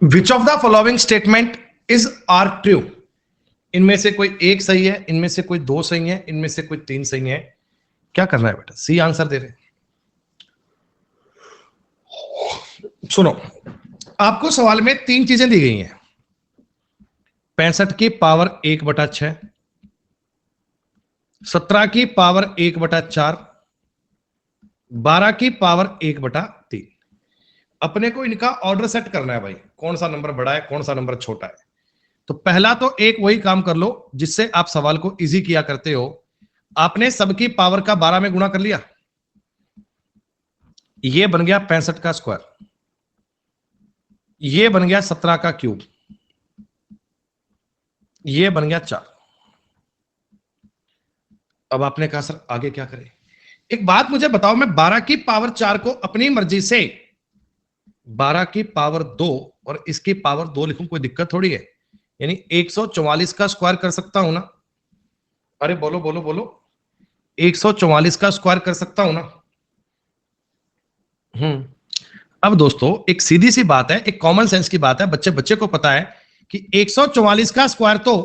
Which of the following statement is are true? इनमें से कोई एक सही है, इनमें से कोई दो सही है, इनमें से कोई तीन सही है। क्या करना है बेटा? सी आंसर दे रहे। सुनो, आपको सवाल में तीन चीजें दी गई हैं। 65 की पावर 1/6, 17 की पावर 1/4, 12 की पावर 1/3। अपने को इनका ऑर्डर सेट करना है भाई, कौन सा नंबर बड़ा है, कौन सा नंबर छोटा है। तो पहला तो एक वही काम कर लो जिससे आप सवाल को इजी किया करते हो। आपने सबकी पावर का 12 में गुणा कर लिया, ये बन गया 65 का स्क्वायर, ये बन गया 17 का क्यूब, ये बन गया 4। अब आपने कहा सर आगे क्या करें? एक बात मुझे बताओ, मैं 12 की पावर 4 को अपनी मर्जी से 12 की पावर 2 और इसकी पावर 2 लिखूं, कोई दिक्कत थोड़ी है। यानी 144 का स्क्वायर कर सकता हूं ना? अरे बोलो बोलो बोलो, 144 का स्क्वायर कर सकता हूं ना? अब दोस्तों एक सीधी सी बात है, एक कॉमन सेंस की बात है, बच्चे बच्चे को पता है कि 144 का स्क्वायर तो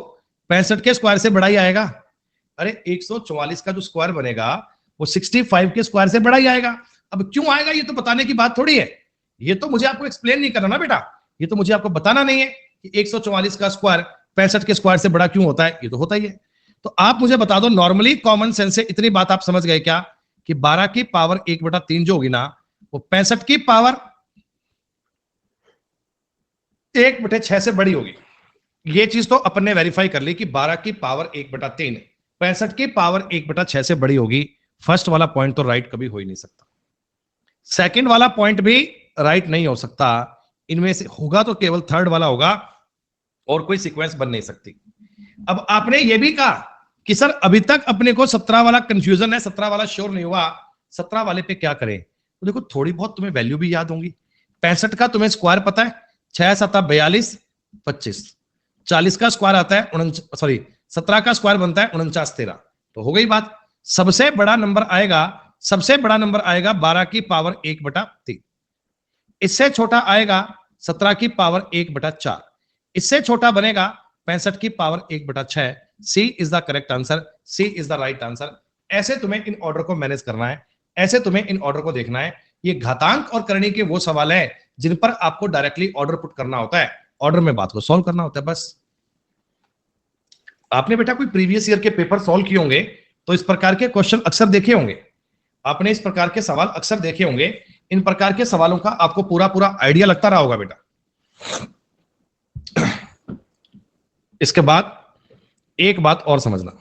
65 के स्क्वायर से बड़ा ही आएगा। अरे 144 का जो स्क्वायर बनेगा वो 65 के स्क्वायर से बड़ा ही आएगा। अब क्यों आएगा ये तो बताने की बात थोड़ी है, ये तो मुझे आपको एक्सप्लेन नहीं करना ना बेटा, ये तो मुझे आपको बताना नहीं है कि 144 का स्क्वायर 65 के स्क्वायर से बड़ा क्यों होता है, ये तो होता ही है। तो आप मुझे बता दो, नॉर्मली कॉमन सेंस से इतनी बात आप समझ गए क्या कि 12 की पावर 1/3 जो होगी ना, वो 65 की पावर 1/6 से बड़ी होगी। ये चीज तो अपन ने वेरीफाई कर ली कि 12 की पावर 1/3 65 की पावर 1/6 से बड़ी होगी। फर्स्ट वाला पॉइंट तो राइट कभी हो ही नहीं सकता, सेकंड वाला पॉइंट भी राइट नहीं हो सकता। इनमें से होगा तो केवल थर्ड वाला होगा, और कोई सीक्वेंस बन नहीं सकती। अब आपने ये भी कहा कि सर अभी तक अपने को 17 वाला कंफ्यूजन है, 17 वाला श्योर नहीं हुआ, 17 वाले पे क्या करें? तो देखो थोड़ी बहुत तुम्हें वैल्यू भी याद होंगी। 65 का तुम्हें स्क्वायर पता है, 6 7 42 25, 40 का स्क्वायर आता है 17 का स्क्वायर बनता है 49 13। तो हो गई बात। सबसे बड़ा नंबर आएगा, सबसे बड़ा नंबर आएगा 12 की पावर 1/3, इससे छोटा आएगा 17 की पावर 1/4, इससे छोटा बनेगा 65 की power 1/6। C is the correct answer, C is the right answer. ऐसे तुम्हें इन ऑर्डर को मैनेज करना है, ऐसे तुम्हें इन ऑर्डर को देखना है। ये घातांक और करणी के वो सवाल है जिन पर आपको डायरेक्टली ऑर्डर पुट करना होता है, ऑर्डर में बात को सॉल्व करना होता है बस। आपने बेटा कोई प्रीवियस ईयर के पेपर सॉल्व किए होंगे तो इस प्रकार के क्वेश्चन अक्सर देखे होंगे, आपने इस प्रकार के सवाल अक्सर देखे होंगे। इन प्रकार के सवालों का आपको पूरा पूरा आइडिया लगता रहा होगा बेटा। इसके बाद एक बात और समझना,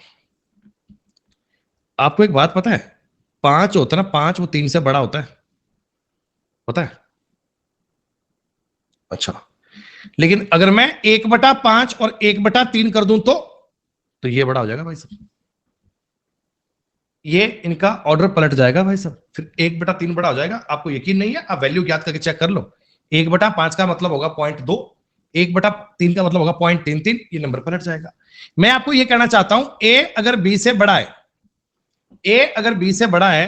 आपको एक बात पता है, 5 होता है ना, 5 वो 3 से बड़ा होता है, पता है? अच्छा, लेकिन अगर मैं 1/5 और 1/3 कर दूं तो ये बड़ा हो जाएगा भाई साहब, ये इनका ऑर्डर पलट जाएगा भाई साहब, फिर 1/3 बड़ा हो जाएगा। आपको यकीन नहीं है, आप वैल्यू याद करके चेक कर लो। 1/5 का मतलब होगा 0.2, 1/3 का मतलब होगा 0.33, ये नंबर पलट जाएगा। मैं आपको ये कहना चाहता हूं, ए अगर बी से बड़ा है, ए अगर बी से बड़ा है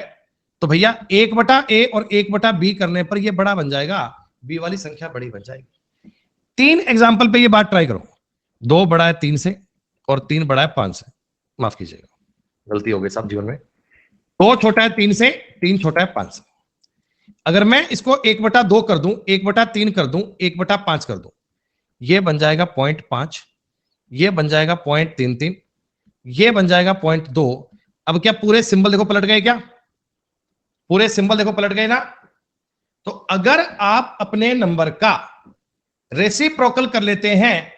तो भैया 1/a और 1/b करने पर ये बड़ा बन जाएगा, बी वाली संख्या बड़ी बन जाएगी। 3 एग्जाम्पल पे ये बात ट्राई करो, 2 बड़ा है 3 से और 3 बड़ा है 5 से, माफ कीजिएगा गलती हो गई साहब जीवन में, 2 छोटा है 3 से, 3 छोटा है 5 से। अगर मैं इसको 1/2 कर दूं, 1/3 कर दूं, 1/5 कर दूं, ये बन जाएगा 0.5, ये बन जाएगा 0.33, ये बन जाएगा 0.2। अब क्या पूरे सिंबल देखो पलट गए क्या? पूरे सिंबल देखो पलट गए ना? तो अगर आप अपने नंबर का रेसिप्रोकल कर लेते हैं,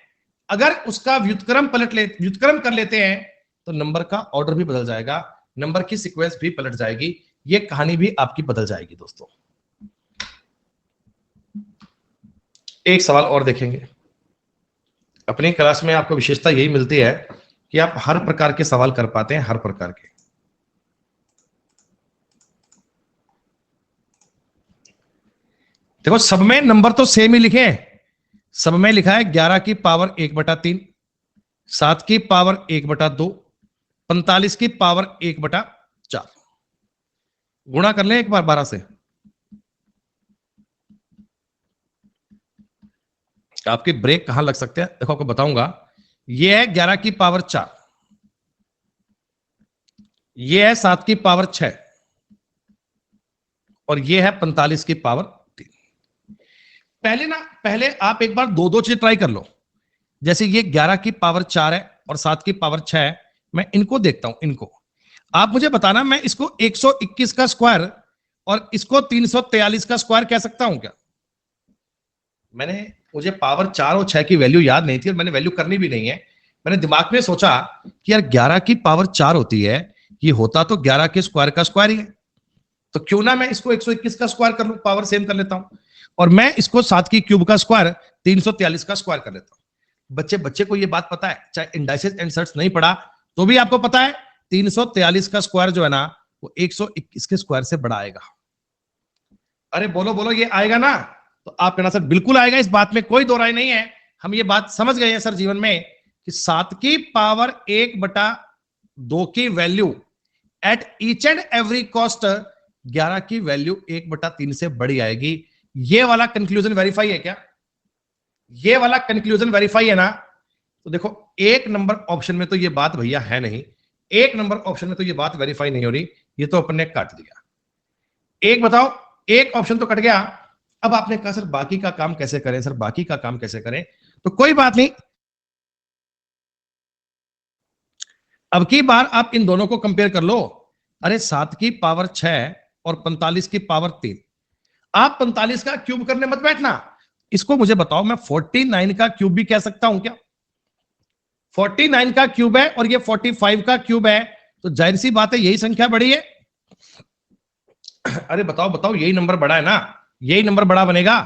अगर उसका व्युत्क्रम कर लेते हैं, तो नंबर का ऑर्डर भी बदल जाएगा, नंबर की सीक्वेंस भी पलट जाएगी, ये कहानी भी आपकी बदल जाएगी दोस्तों। एक सवाल और देखेंगे। अपनी क्लास में आपको विशेषता यही मिलती है कि आप हर प्रकार के सवाल कर पाते हैं, हर प्रकार के। देखो सब में नंबर तो सेम ही लिखे हैं, सब में लिखा है 11 की पावर 1/3, 7 की पावर 1/2, 45 की पावर 1/4। गुणा कर लें एक बार 12 से, आपके ब्रेक कहां लग सकते हैं, देखो आपको बताऊंगा। ये है 11 की पावर 4, ये है 7 की पावर 6, और ये है 45 की पावर 3। पहले आप एक बार दो दो चीजें ट्राई कर लो। जैसे ये 11 की पावर 4 है और 7 की पावर 6 है, मैं इनको देखता हूं। इनको आप मुझे बताना, मैं इसको 121 का स्क्वायर और इसको 343 का स्क्वायर कह सकता हूं क्या? मुझे पावर 4 और 6 की वैल्यू याद नहीं थी और मैंने वैल्यू करनी भी नहीं है। मैंने दिमाग में सोचा कि यार 11 की पावर 4 होती है, ये होता तो 11 के स्क्वायर का स्क्वायर ही है, तो क्यों ना मैं इसको 121 का स्क्वायर कर लूं, पावर सेम कर लेता हूं। और मैं इसको 7 की क्यूब का स्क्वायर 343 का स्क्वायर कर लेता हूं। बच्चे बच्चे को ये बात पता है, चाहे इंडाइसेस एंड सर्ट्स नहीं पढ़ा तो भी आपको पता है 343 का स्क्वायर जो है ना वो 121 के स्क्वायर से बड़ा आएगा। अरे बोलो बोलो, ये आएगा ना? तो आप कहना सर बिल्कुल आएगा, इस बात में कोई दो राय नहीं है। हम ये बात समझ गए हैं सर जीवन में कि 7 की पावर 1/2 की value at each and every cost 11 की वैल्यू 1/3 से बड़ी आएगी। ये वाला कंक्लूजन वेरीफाई है क्या? ये वाला कंक्लूजन वेरीफाई है ना? तो देखो, एक नंबर ऑप्शन में तो ये बात भैया है नहीं, एक नंबर ऑप्शन में तो ये बात वेरीफाई नहीं हो रही, ये तो अपन ने काट दिया। एक बताओ, एक ऑप्शन तो कट गया। अब आपने कहा सर बाकी का काम कैसे करें, सर बाकी का काम कैसे करें? तो कोई बात नहीं, अब की बार आप इन दोनों को कंपेयर कर लो। अरे 7 की पावर 6 और 45 की पावर 3, आप 45 का क्यूब करने मत बैठना। इसको मुझे बताओ, मैं 49 का क्यूब भी कह सकता हूं क्या? 49 का क्यूब है और ये 45 का क्यूब है, तो जाहिर सी बात है यही संख्या बड़ी है। अरे बताओ बताओ, यही नंबर बड़ा है ना, यही नंबर बड़ा बनेगा।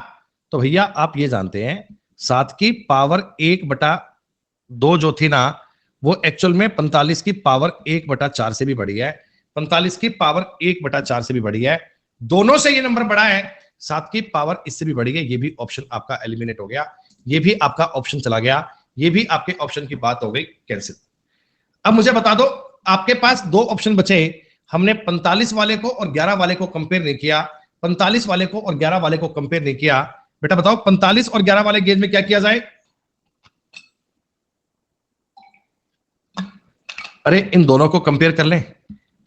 तो भैया आप ये जानते हैं 7 की पावर 1/2 जो थी ना, वो एक्चुअल में 45 की पावर 1/4 से भी बड़ी है, 45 की पावर 1/4 से भी बड़ी है। दोनों से ये नंबर बड़ा है, 7 की पावर इससे भी बड़ी है। ये भी ऑप्शन आपका एलिमिनेट हो गया, ये भी आपका ऑप्शन चला गया, ये भी आपके ऑप्शन की बात हो गई कैंसिल। अब मुझे बता दो, आपके पास दो ऑप्शन बचे। हमने 45 वाले को और 11 वाले को कंपेयर नहीं किया, 45 वाले को और 11 वाले को कंपेयर नहीं किया। बेटा बताओ 45 और 11 वाले गेज में क्या किया जाए? अरे इन दोनों को कंपेयर कर लें,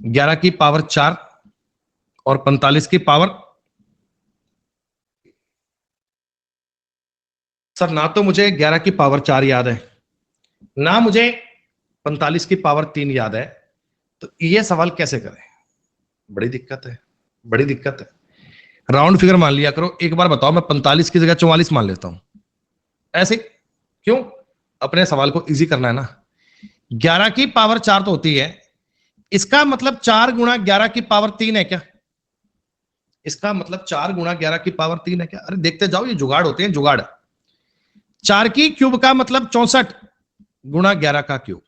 11 की पावर 4 और 45 की पावर। सर ना तो मुझे 11 की पावर 4 याद है, ना मुझे 45 की पावर 3 याद है, तो ये सवाल कैसे करें? बड़ी दिक्कत है, बड़ी दिक्कत है। राउंड फिगर मान लिया करो। एक बार बताओ, मैं 45 की जगह 44 मान लेता हूं, ऐसे क्यों? अपने सवाल को इजी करना है ना। 11 की पावर 4 तो होती है, इसका मतलब 4 गुणा 11 की पावर 3 है क्या? इसका मतलब 4 गुणा 11 की पावर 3 है क्या? अरे देखते जाओ, ये जुगाड़ होते हैं, जुगाड़। 4 की क्यूब का मतलब 64 गुणा 11 का क्यूब,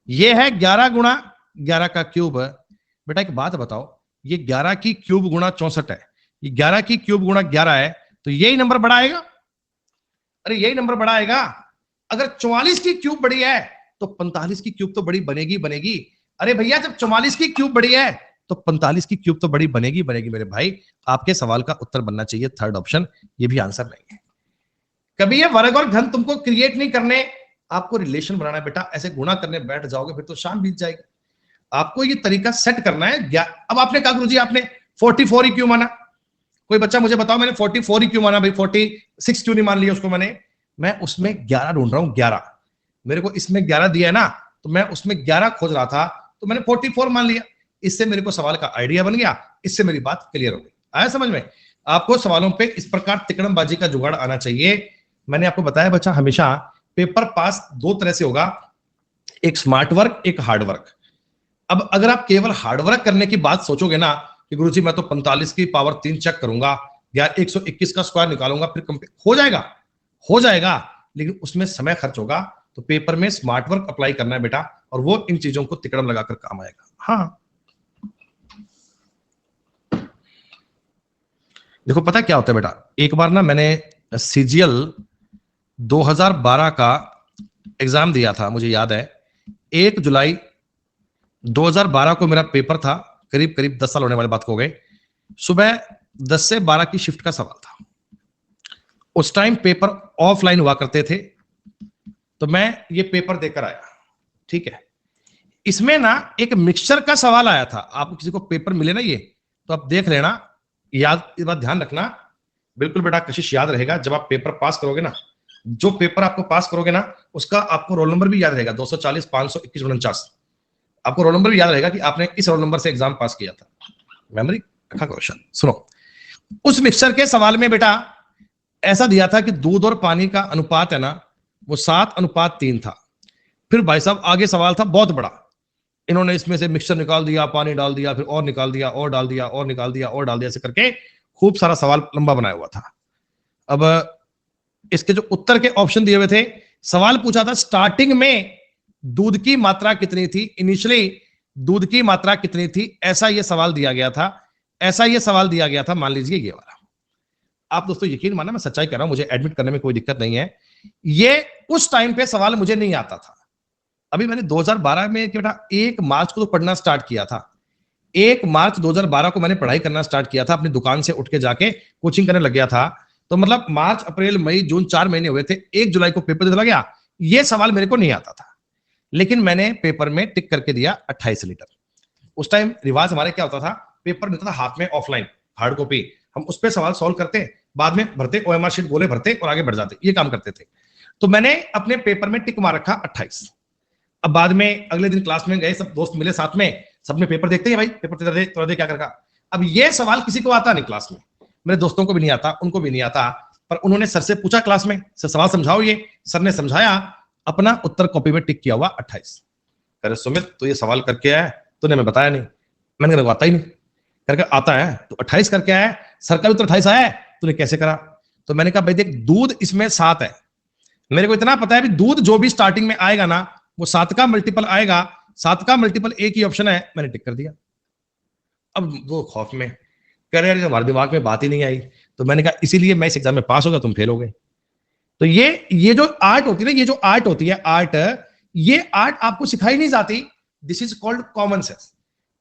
ये है 11 गुणा 11 का क्यूब। बेटा एक बात बताओ, ये 11 की क्यूब गुणा 64 है, ये 11 की क्यूब गुणा 11 है, तो यही नंबर बड़ा आएगा। अरे यही नंबर बड़ा आएगा। अगर 44 की क्यूब बड़ी है तो 45 की क्यूब तो बड़ी बनेगी बनेगी। अरे भैया जब 44 की क्यूब बड़ी है तो 45 की क्यूब तो बड़ी बनेगी बनेगी। मेरे भाई आपके सवाल का उत्तर बनना चाहिए थर्ड ऑप्शन, ये भी आंसर नहीं है। कभी ये वर्ग और घन तुमको क्रिएट नहीं करने, आपको रिलेशन बनाना है बेटा। ऐसे गुणा करने बैठ जाओगे फिर तो शाम बीत जाएगी। आपको ये तरीका सेट करना है। अब आपने कहा गुरुजी आपने 44 ही क्यों माना? कोई बच्चा मुझे बताओ, मैंने 44 ही क्यों माना भाई? 46 क्यों नहीं मान लिया उसको मैंने? मैं उसमें 11 ढूंढ रहा हूं, 11। मेरे को इसमें 11 दिया है ना, तो मैं उसमें 11 खोज रहा था, तो मैंने 44 मान लिया। इससे मेरे को सवाल का आइडिया बन गया, इससे मेरी बात क्लियर हो गई। आया समझ में? आपको सवालों पे इस प्रकार तिकड़मबाजी का जुगाड़ आना चाहिए। मैंने आपको बताया बच्चा, हमेशा पेपर पास दो तरह से होगा, एक स्मार्ट वर्क, एक हार्ड वर्क। अब अगर आप केवल हार्ड वर्क करने की बात सोचोगे ना कि गुरुजी मैं तो 45 की पावर 3 चेक करूंगा या 121 का स्क्वायर निकालूंगा, फिर हो जाएगा, हो जाएगा, लेकिन उसमें समय खर्च होगा। तो पेपर में स्मार्ट वर्क अप्लाई करना है बेटा, और वो इन चीजों को तिकड़म लगाकर काम आएगा। हाँ देखो पता क्या होता है बेटा, एक बार ना मैंने सीजीएल 2012 का एग्जाम दिया था, मुझे याद है 1 जुलाई 2012 को मेरा पेपर था। करीब करीब 10 साल होने वाली बात हो गए। सुबह 10 से 12 की शिफ्ट का सवाल था, उस टाइम पेपर ऑफलाइन हुआ करते थे, तो मैं ये पेपर देकर आया, ठीक है। इसमें ना एक मिक्सचर का सवाल आया था। आपको किसी को पेपर मिले ना ये, तो आप देख लेना, याद, इस बात ध्यान रखना, बिल्कुल बेटा कशिश याद रहेगा। जब आप पेपर पास करोगे ना, जो पेपर आपको पास करोगे ना, उसका आपको रोल नंबर भी याद रहेगा, 240 521 49। आपको रोल नंबर भी याद रहेगा कि आपने इस रोल नंबर से एग्जाम पास किया था। मेमोरी रखा करो। सुनो, उस मिक्सचर के सवाल में बेटा ऐसा दिया था कि दूध और पानी का अनुपात है ना, वो 7:3 था। फिर भाई साहब आगे सवाल था बहुत बड़ा, इन्होंने इसमें से मिक्सचर निकाल दिया, पानी डाल दिया, फिर और निकाल दिया, और डाल दिया, और निकाल दिया, और डाल दिया, ऐसे करके खूब सारा सवाल लंबा बनाया हुआ था। अब इसके जो उत्तर के ऑप्शन दिए हुए थे, सवाल पूछा था स्टार्टिंग में दूध की मात्रा कितनी थी, इनिशियली दूध की मात्रा कितनी थी, ऐसा ये सवाल दिया गया था। ऐसा ये सवाल दिया गया था, मान लीजिए ये वाला। आप दोस्तों यकीन माना, मैं सच्चाई कह रहा हूं, मुझे एडमिट करने में कोई दिक्कत नहीं है। ये उस टाइम पे सवाल मुझे नहीं आता था। अभी मैंने 2012 में बेटा 1 मार्च को तो पढ़ना स्टार्ट किया था। 1 मार्च 2012 को मैंने पढ़ाई करना स्टार्ट किया था, अपनी दुकान से उठ के जाके कोचिंग करने लग गया था। तो मतलब मार्च अप्रैल मई जून 4 महीने हुए थे, 1 जुलाई को पेपर देने लगा। ये सवाल मेरे को नहीं आता था, लेकिन मैंने पेपर में टिक करके दिया 28 लीटर। उस टाइम रिवाज हमारे क्या होता था, पेपर मिलता था हाथ में ऑफलाइन, हार्ड कॉपी, हम उस पर सवाल सॉल्व करते, बाद में भरते, ओएमआर शीट गोले भरते और आगे बढ़ जाते, ये काम करते थे। तो मैंने अपने पेपर में टिक मार रखा 28। अब बाद में अगले दिन क्लास में गए, सब दोस्त मिले साथ में, सबने पेपर देखते हैं, भाई पेपर दे, थोड़ा दे, क्या करेगा। अब ये सवाल किसी को आता नहीं क्लास में, मेरे दोस्तों को भी नहीं आता, उनको भी नहीं आता, पर उन्होंने सर से पूछा क्लास में, सर सवाल समझाओ ये। सर ने समझाया, अपना उत्तर कॉपी में टिक किया हुआ 28। अरे सुमित तो ये सवाल करके आया, तूने मैं बताया नहीं। मैंने कहा आता ही नहीं। करके आता है तो 28 करके आया, सर का भी तो 28 आया है, तूने कैसे करा। तो मैंने कहा भाई देख, दूध इसमें 7 है, मेरे को इतना पता है भी दूध जो भी स्टार्टिंग में आएगा ना, वो 7 का मल्टीपल आएगा, 7 का मल्टीपल एक ही ऑप्शन है, मैंने टिक कर दिया। अब वो खौफ में कह रहे हमारे दिमाग में बात ही नहीं आई। तो मैंने कहा इसीलिए मैं इस एग्जाम में पास हो गया, तुम फेल हो गए। तो ये जो आर्ट होती है ना, ये जो आर्ट होती है आर्ट, ये आर्ट आपको सिखाई नहीं जाती। This is called common sense.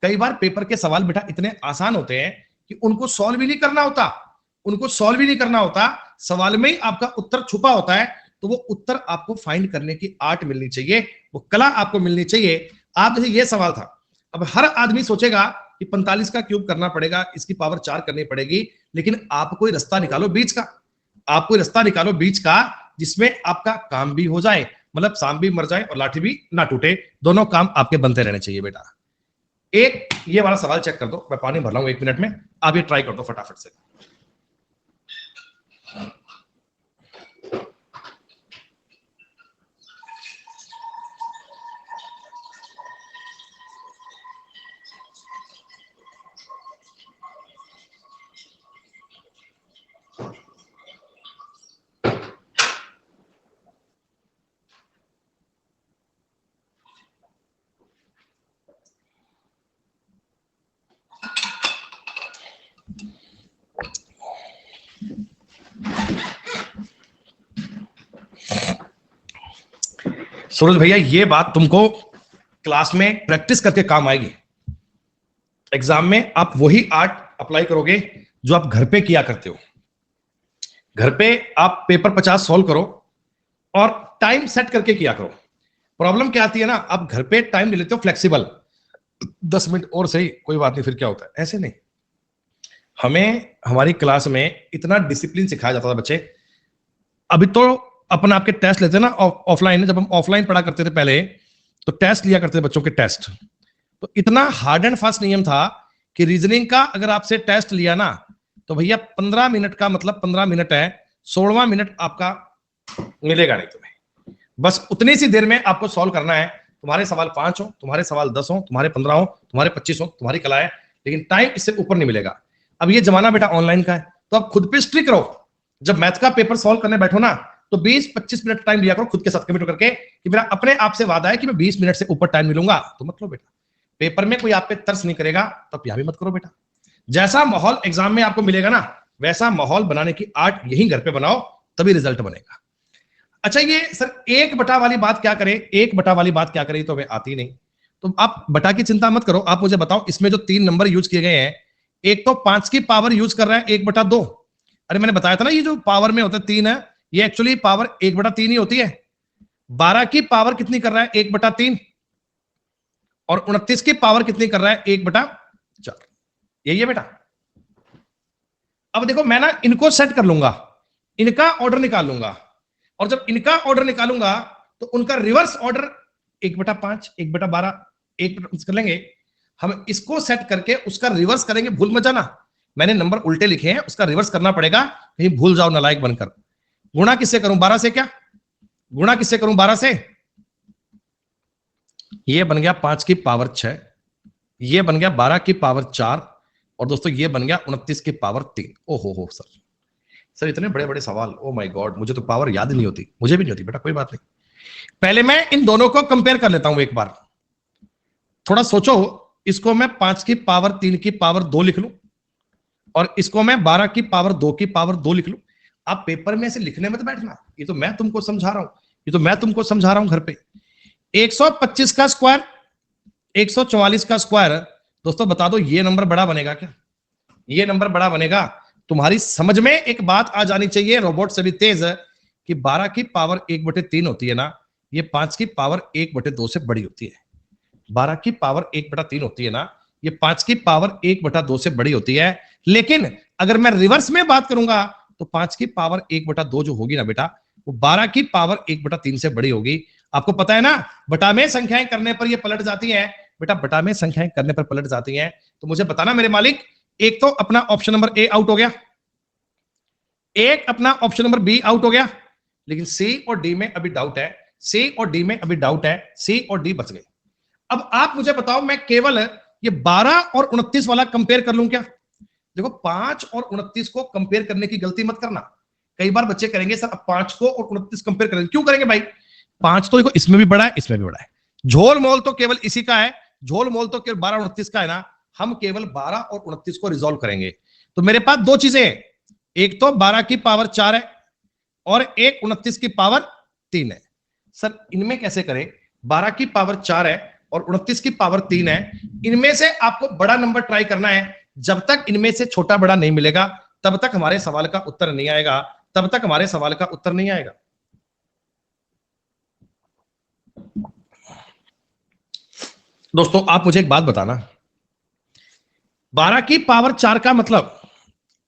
कई बार पेपर के सवाल बेटा इतने आसान होते हैं कि उनको सॉल्व भी नहीं करना होता, उनको सॉल्व भी नहीं करना होता, सवाल में ही आपका उत्तर छुपा होता है। तो वो उत्तर आपको फाइंड करने की आर्ट मिलनी चाहिए, वो कला आपको मिलनी चाहिए। आप जैसे ये सवाल था, अब हर आदमी सोचेगा कि 45 का क्यूब करना पड़ेगा, इसकी पावर 4 करनी पड़ेगी, लेकिन आप कोई रास्ता निकालो बीच का, आप कोई रास्ता निकालो बीच का, जिसमें आपका काम भी हो जाए, मतलब सांप भी मर जाए और लाठी भी ना टूटे, दोनों काम आपके बनते रहने चाहिए बेटा। एक ये वाला सवाल चेक कर दो, मैं पानी भर रहा हूं 1 मिनट में, आप ये ट्राई कर दो फटाफट से। सूरज भैया ये बात तुमको क्लास में प्रैक्टिस करके काम आएगी, एग्जाम में आप वही आर्ट अप्लाई करोगे जो आप घर पे किया करते हो। घर पे आप पेपर 50 सॉल्व करो और टाइम सेट करके किया करो। प्रॉब्लम क्या आती है ना, आप घर पे टाइम ले लेते हो फ्लेक्सिबल, 10 मिनट और सही, कोई बात नहीं, फिर क्या होता है, ऐसे नहीं। हमें हमारी क्लास में इतना डिसिप्लिन सिखाया जाता था बच्चे। अभी तो अपन आपके टेस्ट लेते ना ऑफलाइन, जब हम ऑफलाइन पढ़ा करते थे पहले, तो टेस्ट लिया करते थे बच्चों के टेस्ट, तो इतना हार्ड एंड फास्ट नियम था कि रीजनिंग का अगर आपसे टेस्ट लिया ना, तो भैया 15 मिनट का मतलब 15 मिनट है, 16वां मिनट आपका मिलेगा नहीं तुम्हें। बस उतनी सी देर में आपको सॉल्व करना है। तुम्हारे सवाल 5 हो, तुम्हारे सवाल 10 हो, तुम्हारे 15 हो, तुम्हारे 25 हो, तुम्हारी कला है, लेकिन टाइम इससे ऊपर नहीं मिलेगा। अब ये जमाना बेटा ऑनलाइन का है, तो आप खुद पे स्ट्रिक्ट रहो। जब मैथ का पेपर सॉल्व करने बैठो ना, तो 20-25 मिनट टाइम लिया करो खुद के साथ कमिट करके कि मेरा अपने आप से वादा है कि मैं 20 मिनट से ऊपर टाइम मिलूंगा। तो मत लो बेटा, पेपर में कोई आप पे तरस नहीं करेगा, तो यहां भी मत करो बेटा। जैसा माहौल एग्जाम में आपको मिलेगा ना, वैसा माहौल बनाने की आर्ट यही घर पे बनाओ, तभी रिजल्ट बनेगा। अच्छा ये सर 1 बटा वाली बात क्या करे, 1 बटा वाली बात क्या करे, तो हमें आती नहीं। तो आप बटा की चिंता मत करो, आप मुझे बताओ इसमें जो 3 नंबर यूज किए गए हैं, एक तो 5 की पावर यूज कर रहा है 1/2, अरे मैंने बताया था ना, ये जो पावर में होता है 3 है, ये एक्चुअली पावर 1/3 ही होती है। 12 की पावर कितनी कर रहा है? 1/3। और 29 की पावर कितनी कर रहा है? 1/4। यही है बेटा। अब देखो मैं ना इनको सेट कर लूंगा, इनका ऑर्डर निकाल लूंगा, और जब इनका ऑर्डर निकालूंगा तो उनका रिवर्स ऑर्डर 1/5, 1/12, 1 कर लेंगे। हम इसको सेट करके उसका रिवर्स करेंगे, भूल मत जाना, मैंने नंबर उल्टे लिखे हैं, उसका रिवर्स करना पड़ेगा, कहीं भूल जाओ नालायक बनकर। गुणा किससे करूं? 12 से। क्या गुणा किससे करूं? 12 से। ये बन गया 5 की पावर 6, ये बन गया 12 की पावर 4, और दोस्तों ये बन गया 29 की पावर 3। ओहो हो सर इतने बड़े बड़े सवाल, ओ माय गॉड, मुझे तो पावर याद ही नहीं होती, मुझे भी नहीं होती बेटा, कोई बात नहीं। पहले मैं इन दोनों को कंपेयर कर लेता हूं एक बार, थोड़ा सोचो। इसको मैं 5 की पावर 3 की पावर 2 लिख लूं, और इसको मैं 12 की पावर 2 की पावर 2 लिख लूं। आप पेपर में ऐसे लिखने मत बैठना, ये तो मैं तुमको समझा रहा हूं, ये तो मैं तुमको समझा रहा हूं घर पे। 125 का स्क्वायर, 144 का स्क्वायर, दोस्तों बता दो ये नंबर बड़ा बनेगा क्या? ये नंबर बड़ा बनेगा? तुम्हारी समझ में एक बात आ जानी चाहिए, रोबोट से भी तेज है, कि 12 की पावर 1/3 होती है ना, ये 5 की पावर 1/2 से बड़ी होती है। 12 की पावर 1/3 होती है ना, ये 5 की पावर 1/2 से बड़ी होती है। लेकिन अगर मैं रिवर्स में बात करूंगा तो 5 की पावर 1/2 जो होगी ना बेटा, वो 12 की पावर 1/3 से बड़ी होगी। आपको पता है ना, बटा में संख्याएं करने पर ये पलट जाती हैं बेटा, बटा में संख्याएं करने पर पलट जाती हैं। तो मुझे बताना मेरे मालिक, एक तो अपना ऑप्शन नंबर ए आउट हो गया, एक अपना ऑप्शन नंबर बी आउट हो गया, लेकिन सी और डी में अभी डाउट है, सी और डी में अभी डाउट है, सी और डी बच गए। अब आप मुझे बताओ, मैं केवल ये 12 और 29 वाला कंपेयर कर लूं क्या? देखो 5 और 29 को कंपेयर करने की गलती मत करना। कई बार बच्चे करेंगे सर अब 5 को और 29 कंपेयर करेंगे, क्यों करेंगे भाई? 5 तो देखो इसमें भी बड़ा है, इसमें भी बड़ा है, झोल मोल तो केवल इसी का है, झोल मोल तो केवल 12 29 का है ना। हम केवल 12 और 29 को रिजोल्व करेंगे। तो मेरे पास दो चीजें हैं, एक तो 12 की पावर 4 है और एक 29 की पावर 3 है। सर इनमें कैसे करें? 12 की पावर 4 है और 29 की पावर 3 है, इनमें से आपको बड़ा नंबर ट्राई करना है। जब तक इनमें से छोटा बड़ा नहीं मिलेगा तब तक हमारे सवाल का उत्तर नहीं आएगा, तब तक हमारे सवाल का उत्तर नहीं आएगा। दोस्तों आप मुझे एक बात बताना, 12 की पावर 4 का मतलब,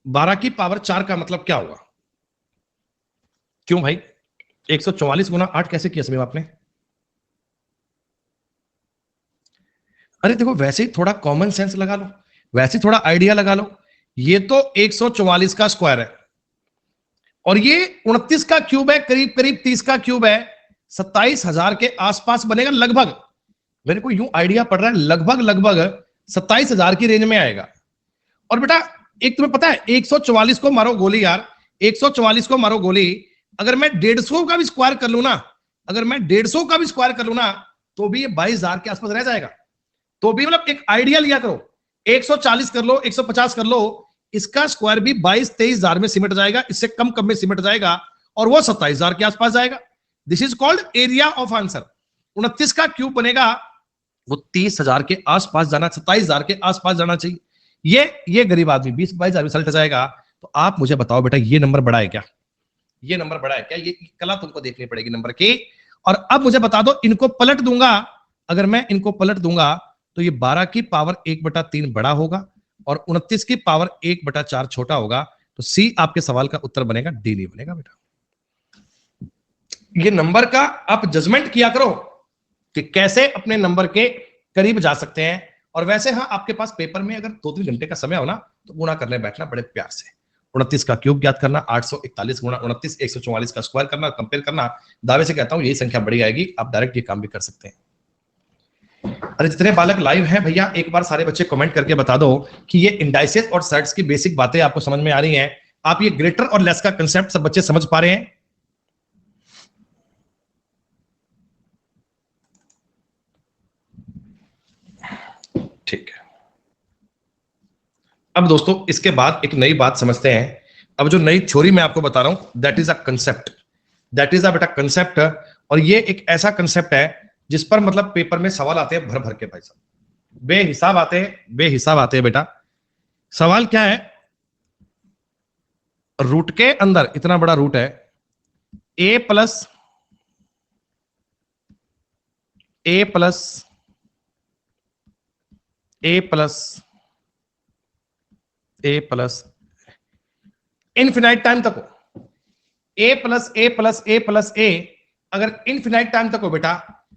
12 की पावर 4 का मतलब क्या होगा? क्यों भाई 144 गुना 8 कैसे किया समीम आपने? अरे देखो वैसे ही थोड़ा कॉमन सेंस लगा लो, वैसे ही थोड़ा आइडिया लगा लो। ये तो 144 का स्क्वायर है और ये 29 का क्यूब है, करीब करीब 30 का क्यूब है, 27,000 के आसपास बनेगा लगभग। मेरे को यूं आइडिया पड़ रहा है लगभग लगभग 27,000 की रेंज में आएगा। और बेटा एक तुम्हें पता है 144 को मारो गोली यार, 144 को मारो गोली, अगर मैं 150 का भी स्क्वायर कर लू ना, अगर मैं 150 का भी स्क्वायर कर लू ना, तो भी ये 22,000 के आसपास रह जाएगा। तो भी मतलब एक आइडिया लिया करो, 140 कर लो, 150 कर लो, इसका स्क्वायर भी 22-23,000 में सिमट जाएगा, इससे कम कम में सिमट जाएगा और वो 27,000 के आसपास जाएगा। This is called area of answer. 29 का क्यूब बनेगा, वो 30,000 के आसपास जाना, 27,000 के आसपास जाना चाहिए। ये गरीब आदमी 20-22,000 में सलट जाएगा। तो आप मुझे बताओ बेटा ये नंबर बड़ा है क्या? ये नंबर बड़ा है क्या? ये कला तुमको देखनी पड़ेगी नंबर की। और अब मुझे बता दो, इनको पलट दूंगा, अगर मैं इनको पलट दूंगा तो ये 12 की पावर 1/3 बड़ा होगा और 29 की पावर 1/4 छोटा होगा। तो सी आपके सवाल का उत्तर बनेगा, डी नहीं बनेगा बेटा। ये नंबर का आप जजमेंट किया करो कि कैसे अपने नंबर के करीब जा सकते हैं। और वैसे हाँ, आपके पास पेपर में अगर 2-3 घंटे का समय हो ना, तो गुणा करने बैठना बड़े प्यार से। 29 का क्यूब ज्ञात करना, 841 गुणा 29, 144 का स्क्वायर करना, कंपेयर करना। दावे से कहता हूं यही संख्या बड़ी आएगी, आप डायरेक्ट ये काम भी कर सकते हैं। अरे जितने बालक लाइव हैं भैया, एक बार सारे बच्चे कमेंट करके बता दो कि ये इंडाइसेस और सेट्स की बेसिक बातें आपको समझ में आ रही हैं। आप ये ग्रेटर और लेस का कंसेप्ट सब बच्चे समझ पा रहे हैं? ठीक है। अब दोस्तों इसके बाद एक नई बात समझते हैं। अब जो नई थ्योरी मैं आपको बता रहा हूं, that is a concept, that is a बेटा कंसेप्ट। और ये एक ऐसा कंसेप्ट है जिस पर मतलब पेपर में सवाल आते हैं भर भर के भाई साहब, बेहिसाब आते हैं, बेहिसाब आते हैं बेटा। सवाल क्या है? रूट के अंदर इतना बड़ा रूट है, ए प्लस ए प्लस ए प्लस ए प्लस इनफिनाइट टाइम तक हो, ए प्लस ए प्लस ए प्लस ए अगर इनफिनाइट टाइम तक हो बेटा,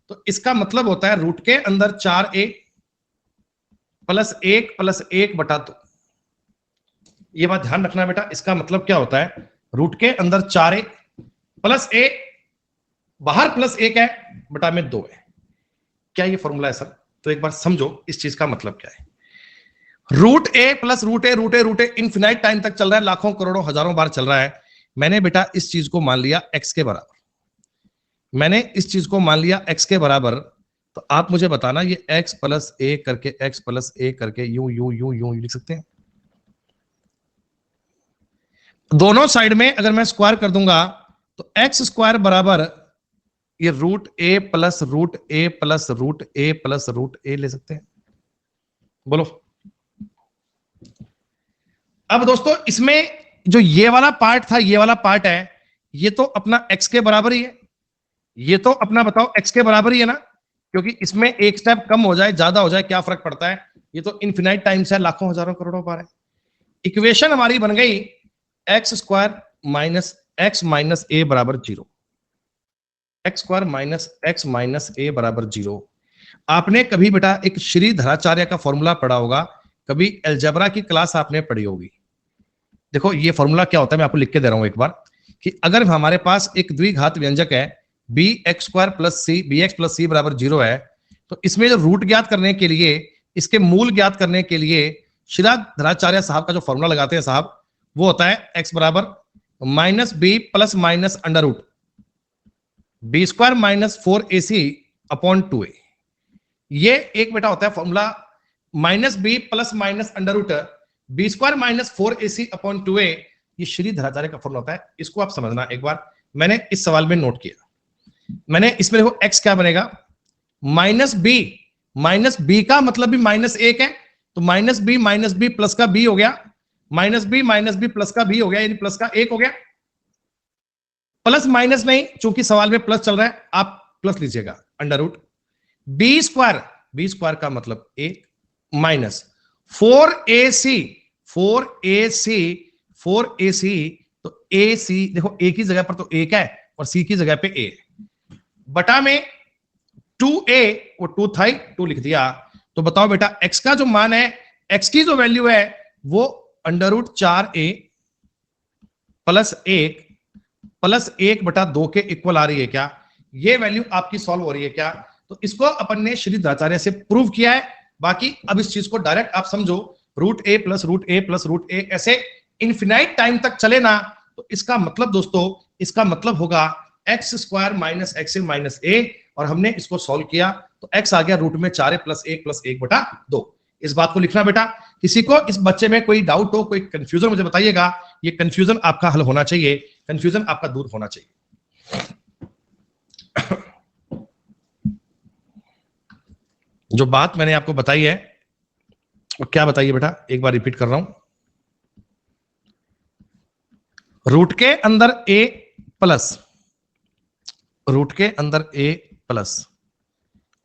तो इसका मतलब होता है रूट के अंदर 4a प्लस 1 बटा 2। ये बात ध्यान रखना बेटा, इसका मतलब क्या होता है, रूट के अंदर 4a प्लस a, बाहर प्लस 1 है, बटा में 2 है। क्या ये फॉर्मूला है सर? तो एक बार समझो इस चीज का मतलब क्या है। रूट ए प्लस रूट ए इनफिनाइट टाइम तक चल रहा है, लाखों करोड़ों हजारों बार चल रहा है। मैंने बेटा इस चीज को मान लिया x के बराबर, मैंने इस चीज को मान लिया x के बराबर, तो आप मुझे बताना ये x प्लस ए करके x प्लस ए करके यूं यूं यूं यूं लिख सकते हैं। दोनों साइड में अगर मैं स्क्वायर कर दूंगा तो एक्स स्क्वायर बराबर ये रूट ए प्लस रूट ए प्लस रूट ए प्लस रूट ए ले सकते हैं। बोलो। अब दोस्तों इसमें जो ये वाला पार्ट था, ये वाला पार्ट है, ये तो अपना x के बराबर ही है, ये तो अपना बताओ x के बराबर ही है ना, क्योंकि इसमें एक स्टेप कम हो जाए ज्यादा हो जाए क्या फर्क पड़ता है, ये तो इनफिनाइट टाइम्स है, लाखों हजारों करोड़ों बार है। इक्वेशन हमारी बन गई x square minus x minus a बराबर 0, x square minus x minus a बराबर 0। आपने कभी बेटा एक श्रीधराचार्य का फॉर्मूला पढ़ा होगा, कभी अलजेब्रा की क्लास आपने पढ़ी होगी। देखो ये फॉर्मूला क्या होता है, मैं आपको लिख के दे रहा हूं एक बार, कि अगर हमारे पास एक द्विघात व्यंजक है बी एक्स स्क्वायर प्लस सी, बी एक्स प्लस सी बराबर 0 है, तो इसमें जो रूट ज्ञात करने के लिए, इसके मूल ज्ञात करने के लिए श्रीधराचार्य साहब का जो फॉर्मूला लगाते हैं साहब, वो होता है एक्स बराबर minus b plus minus under root b square minus 4ac upon 2a। ये एक बेटा होता है formula minus b plus minus under root b square minus 4ac upon 2a। ये श्रीधराचार्य का फॉर्मूला होता है, इसको आप समझना एक बार। मैंने इस सवाल में नोट किया, मैंने इसमें देखो x क्या बनेगा, माइनस बी का मतलब भी माइनस 1 है, तो माइनस बी प्लस का b हो गया, माइनस बी प्लस का b हो गया, यानी प्लस का 1 हो गया। प्लस माइनस नहीं, चूंकि सवाल में प्लस चल रहा है आप प्लस लीजिएगा, अंडर रूट बी स्क्वायर का मतलब 1 माइनस 4ac तो ac देखो a की जगह पर तो 1 है और c की जगह पे a, बटा में 2a, वो 2 था, 2 लिख दिया। तो बताओ बेटा x का जो मान है, x की जो वैल्यू है वो अंडर रूट 4a प्लस 1 बटा 2 के इक्वल आ रही है क्या? ये वैल्यू आपकी सॉल्व हो रही है क्या? तो इसको अपन ने श्रीधराचार्य से प्रूव किया है। बाकी अब इस चीज को डायरेक्ट आप समझो, रूट ए प्लस रूट ए प्लस रूट ए ऐसे इनफिनाइट टाइम तक चले ना, तो इसका मतलब दोस्तों, इसका मतलब होगा x square minus x minus a, और हमने इसको सॉल्व किया तो एक्स आ गया रूट में 4a प्लस 1 बटा 2। इस बात को लिखना बेटा। किसी को इस बच्चे में कोई डाउट हो, कोई कंफ्यूजन, मुझे बताइएगा। ये कंफ्यूजन आपका हल होना चाहिए, कंफ्यूजन आपका दूर होना चाहिए। जो बात मैंने आपको बताई है वो क्या बताइए बेटा, एक बार रिपीट कर रहा हूं। रूट के अंदर a प्लस, रूट के अंदर a प्लस,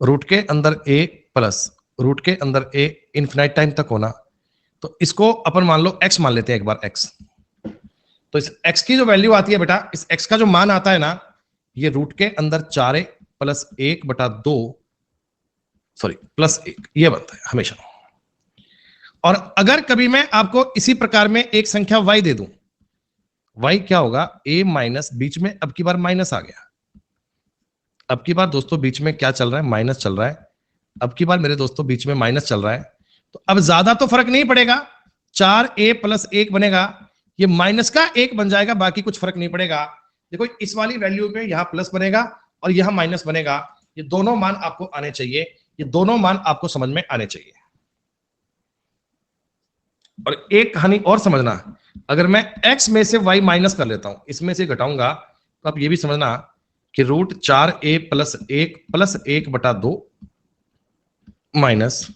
रूट के अंदर a प्लस, रूट के अंदर a इनफिनाइट टाइम तक होना, तो इसको अपन मान लो x मान लेते हैं एक बार x। तो इस x की जो वैल्यू आती है बेटा, इस x का जो मान आता है ना, ये रूट के अंदर 4a प्लस 1 बटा 2 सॉरी प्लस 1 ये बनता है हमेशा। और अगर कभी मैं आपको इसी प्रकार में एक संख्या y दे दूं, y क्या होगा, a माइनस, बीच में अब की बार माइनस आ गया। अब की बार दोस्तों बीच में क्या चल रहा है, माइनस चल रहा है। अब की बार मेरे दोस्तों बीच में माइनस चल रहा है, तो अब ज्यादा तो फर्क नहीं पड़ेगा, 4a प्लस 1 बनेगा, ये माइनस का 1 बन जाएगा, बाकी कुछ फर्क नहीं पड़ेगा। देखो इस वाली वैल्यू पे यहां प्लस बनेगा और यहां माइनस बनेगा। ये दोनों मान आपको आने चाहिए, ये दोनों मान आपको समझ में आने चाहिए। और एक कहानी और समझना, अगर मैं x में से y माइनस कर लेता हूं, इसमें से घटाऊंगा, तो आप ये भी समझना कि रूट 4a प्लस 1 बटा 2 minus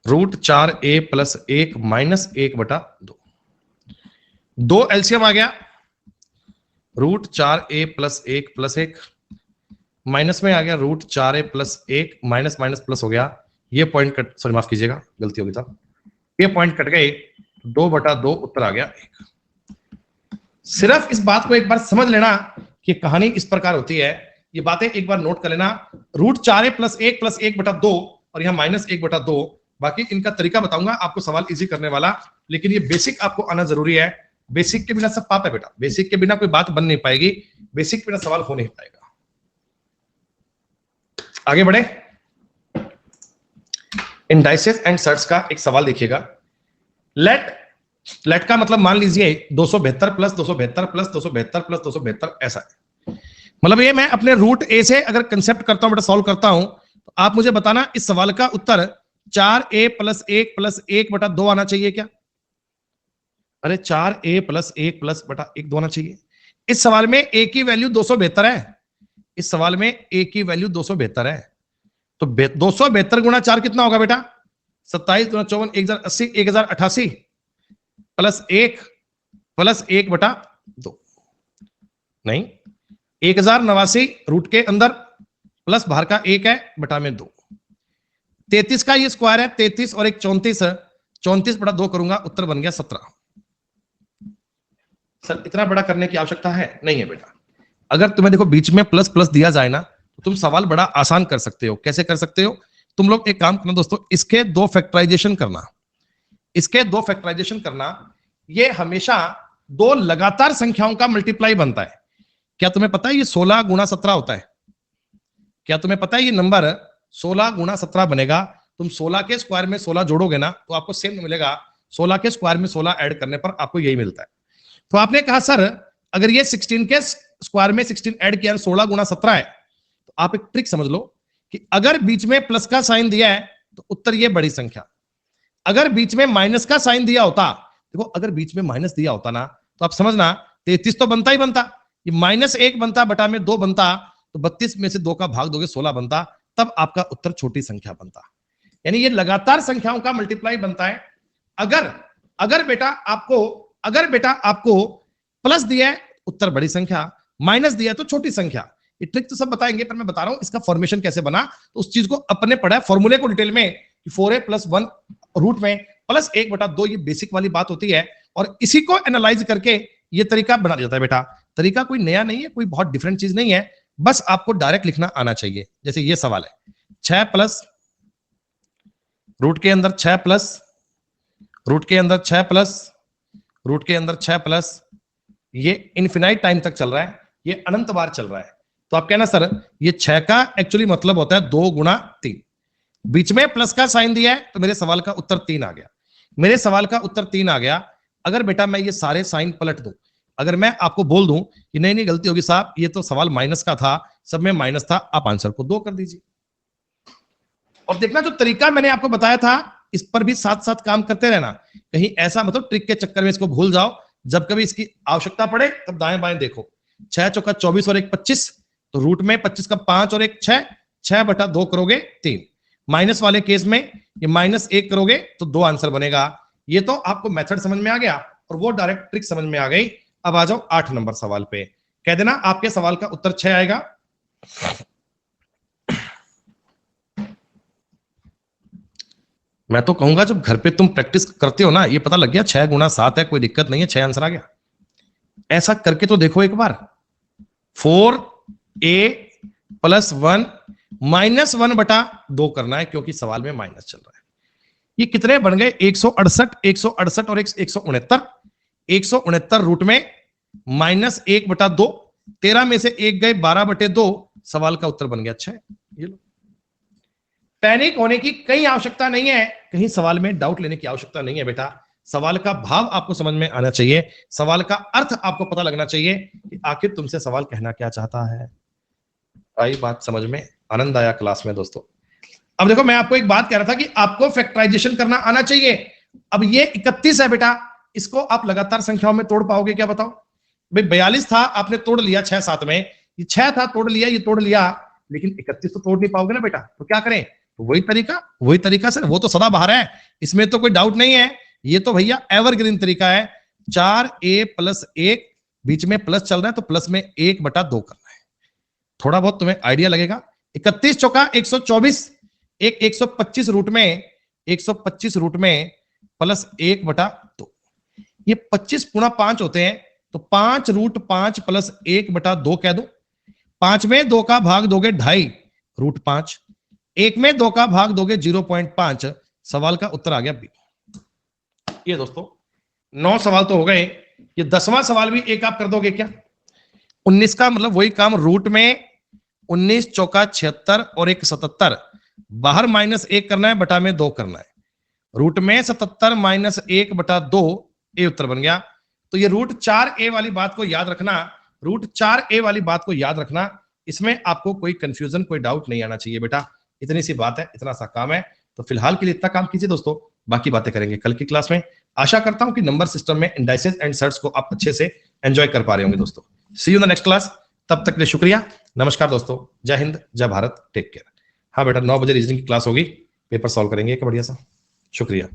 root 4a plus 1 minus 1 बटा 2। दो एलसीएम आ गया, √4a + 1 + 1, माइनस में आ गया √4a + 1, माइनस माइनस प्लस हो गया, ये पॉइंट कट, सॉरी माफ कीजिएगा गलती होगी साहब, ये पॉइंट कट गए, 2/2 उत्तर आ गया 1। सिर्फ इस बात को एक बार समझ लेना कि कहानी इस प्रकार होती है, ये बातें एक बार नोट कर लेना, √4a + 1 + 1/2 और यहाँ -1/2, बाकी इनका तरीका बताऊंगा आपको, सवाल इजी करने वाला, लेकिन ये बेसिक आपको आना जरूरी है। बेसिक के बिना सब पाप है बेटा, बेसिक के बिना कोई बात बन नहीं पाएगी, बेसिक के बिना सवाल हो नहीं पाएगा। आगे बढ़े, इंडाइसेस एंड सर्ट्स का एक सवाल देखिएगा। लेट का मतलब मान लीजिए 272 + 272 + 272 + 272 ऐसा है, मतलब ये मैं अपने रूट ए से अगर कंसेप्ट करता हूं बेटा, सॉल्व करता हूं, तो आप मुझे बताना इस सवाल का उत्तर 4a + 1 + 1/2 आना चाहिए क्या? अरे 4a + 1 + 1/2 आना चाहिए। इस सवाल में a की वैल्यू 272 है, इस सवाल में a की वैल्यू 272 है, तो 272 × 4 कितना होगा बेटा? 27 × 54 1080, 1088 + 1 + 1/2, नहीं 1089 रूट के अंदर प्लस बाहर का 1 है बटा में 2, 33 का ये स्क्वायर है, 33 और 1 34, 34/2 करूंगा, उत्तर बन गया 17। सर इतना बड़ा करने की आवश्यकता है नहीं है बेटा, अगर तुम्हें देखो बीच में प्लस प्लस दिया जाए ना, तो तुम सवाल बड़ा आसान कर सकते हो। कैसे कर सकते हो? तुम लोग एक काम करना दोस्तों, इसके 2 फैक्टराइजेशन करना, इसके 2 फैक्टराइजेशन करना, ये हमेशा 2 लगातार संख्याओं का मल्टीप्लाई बनता है। क्या तुम्हें पता है ये 16 × 17 होता है? क्या तुम्हें पता है ये नंबर 16 × 17 बनेगा? तुम 16 के स्क्वायर में 16 जोड़ोगे ना तो आपको सेम मिलेगा, 16 के स्क्वायर में 16 ऐड करने पर आपको यही मिलता है। तो आपने कहा सर अगर ये 16 के स्क्वायर में 16 ऐड किया 16 × 17 है, तो आप एक ट्रिक समझ लो कि अगर बीच में प्लस का साइन दिया है तो उत्तर ये बड़ी संख्या, अगर बीच में माइनस का साइन दिया होता, देखो अगर बीच में माइनस दिया होता ना तो आप समझना 33 तो बनता ही बनता, ये -1 बनता बटा में 2 बनता, तो 32 में से 2 का भाग दोगे 16 बनता, तब आपका उत्तर छोटी संख्या बनता। यानी ये लगातार संख्याओं का मल्टीप्लाई बनता है। अगर बेटा आपको प्लस दिया है उत्तर बड़ी संख्या, माइनस दिया है तो छोटी संख्या। ये ट्रिक तो सब बताएंगे, पर मैं बता रहा हूं इसका फॉर्मेशन कैसे बना, तो उस चीज को अपने पढ़ा है फॉर्मूले को डिटेल में, 4a + 1 रूट में +1/2, ये बेसिक वाली बात होती है, और इसी को एनालाइज करके ये तरीका बना जाता है बेटा। तरीका कोई नया नहीं है, कोई बहुत डिफरेंट चीज नहीं है, बस आपको डायरेक्ट लिखना आना चाहिए। जैसे ये सवाल है 6 प्लस रूट के अंदर 6 प्लस रूट के अंदर 6 प्लस रूट के अंदर 6 प्लस, ये इनफिनाइट टाइम तक चल रहा है, ये अनंत बार चल रहा है। तो आप कहना सर ये 6 का एक्चुअली मतलब होता है 2 × 3, बीच में प्लस का साइन दिया है तो मेरे सवाल का उत्तर 3 आ गया, मेरे सवाल का उत्तर 3 आ गया। अगर बेटा मैं ये सारे साइन पलट दूं, अगर मैं आपको बोल दूं कि नहीं गलती होगी साहब, ये तो सवाल माइनस का था, सब में माइनस था, आप आंसर को 2 कर दीजिए। और देखना जो तरीका मैंने आपको बताया था इस पर भी साथ साथ काम करते रहना, कहीं ऐसा मतलब ट्रिक के चक्कर में इसको भूल जाओ, जब कभी इसकी आवश्यकता पड़े तब दाएं बाएं देखो। 6 चौका 24 और 1 25, तो रूट में 25 का 5 और 1 6, 6/2 करोगे 3, माइनस वाले केस में ये -1 करोगे तो 2 आंसर बनेगा। ये तो आपको मेथड समझ में आ गया और वो डायरेक्ट ट्रिक समझ में आ गई। अब आ जाओ 8 नंबर सवाल पे, कह देना आपके सवाल का उत्तर 6 आएगा। मैं तो कहूंगा जब घर पे तुम प्रैक्टिस करते हो ना, ये पता लग गया 6 × 7 है, कोई दिक्कत नहीं है, 6 आंसर आ गया। ऐसा करके तो देखो एक बार, 4a + 1 -1/2 करना है, क्योंकि सवाल में माइनस चल रहा है। ये कितने बन गए? 168 168 और 169, 169 रूट में -1/2, 13 में से 1 गए 12/2, सवाल का उत्तर बन गया 6। ये लो, पैनिक होने की कहीं आवश्यकता नहीं है, कहीं सवाल में डाउट लेने की आवश्यकता नहीं है बेटा। सवाल का भाव आपको समझ में आना चाहिए, सवाल का अर्थ आपको पता लगना चाहिए कि आखिर तुमसे सवाल कहना क्या चाहता है। आई बात समझ में? आनंद आया क्लास में दोस्तों? अब देखो मैं आपको एक बात कह रहा था कि आपको फैक्टराइजेशन करना आना चाहिए। अब ये 31 है बेटा, इसको आप लगातार संख्याओं में तोड़ पाओगे क्या बताओ? भाई 42 था, आपने तोड़ लिया 6 7 में, ये 6 था तोड़ लिया, ये तोड़ लिया, लेकिन 31 तो तोड़ नहीं पाओगे ना बेटा। तो क्या करें? तो वही तरीका सर, वो तो सदा बाहर है, इसमें तो कोई डाउट नहीं है, ये तो भैया एवरग्रीन तरीका है। 4a प्लस 1, बीच में प्लस चल रहा है तो प्लस में 1/2 करना है। थोड़ा बहुत तुम्हें आइडिया लगेगा। 31 चौका 124, 125 रूट में 125 रूट में प्लस 1/2। ये 25 गुणा 5 होते हैं, तो 5 रूट 5 प्लस 1/2 कह दो। 5 में 2 का भाग दोगे 2.5 रूट 5, 1 में 2 का भाग दोगे 0.5। सवाल का उत्तर आ गया बी। ये दोस्तों 9 सवाल तो हो गए। ये 10वां सवाल भी एक आप कर दोगे क्या? 19 का मतलब वही काम, रूट में 19 चौका 76 और 1 77, बाहर -1 करना है, बटा में 2 करना है। रूट में 77 माइनस 1/2, ए उत्तर बन गया। तो ये रूट 4a वाली बात को याद रखना, रूट 4a वाली बात को याद रखना। इसमें आपको कोई कंफ्यूजन, कोई डाउट नहीं आना चाहिए बेटा। इतनी सी बात है, इतना सा काम है। तो फिलहाल के लिए इतना काम कीजिए दोस्तों, बाकी बातें करेंगे कल की क्लास में। आशा करता हूं कि नंबर सिस्टम में इंडाइसेस एंड सर्ट्स को आप अच्छे से एंजॉय कर पा रहे होंगे दोस्तों। See you in the next class. तब तक के लिए शुक्रिया, नमस्कार दोस्तों, जय हिंद, जय भारत, टेक केयर। हाँ बेटा, 9 बजे रीजनिंग की क्लास होगी, पेपर सॉल्व करेंगे एक बढ़िया सा। शुक्रिया।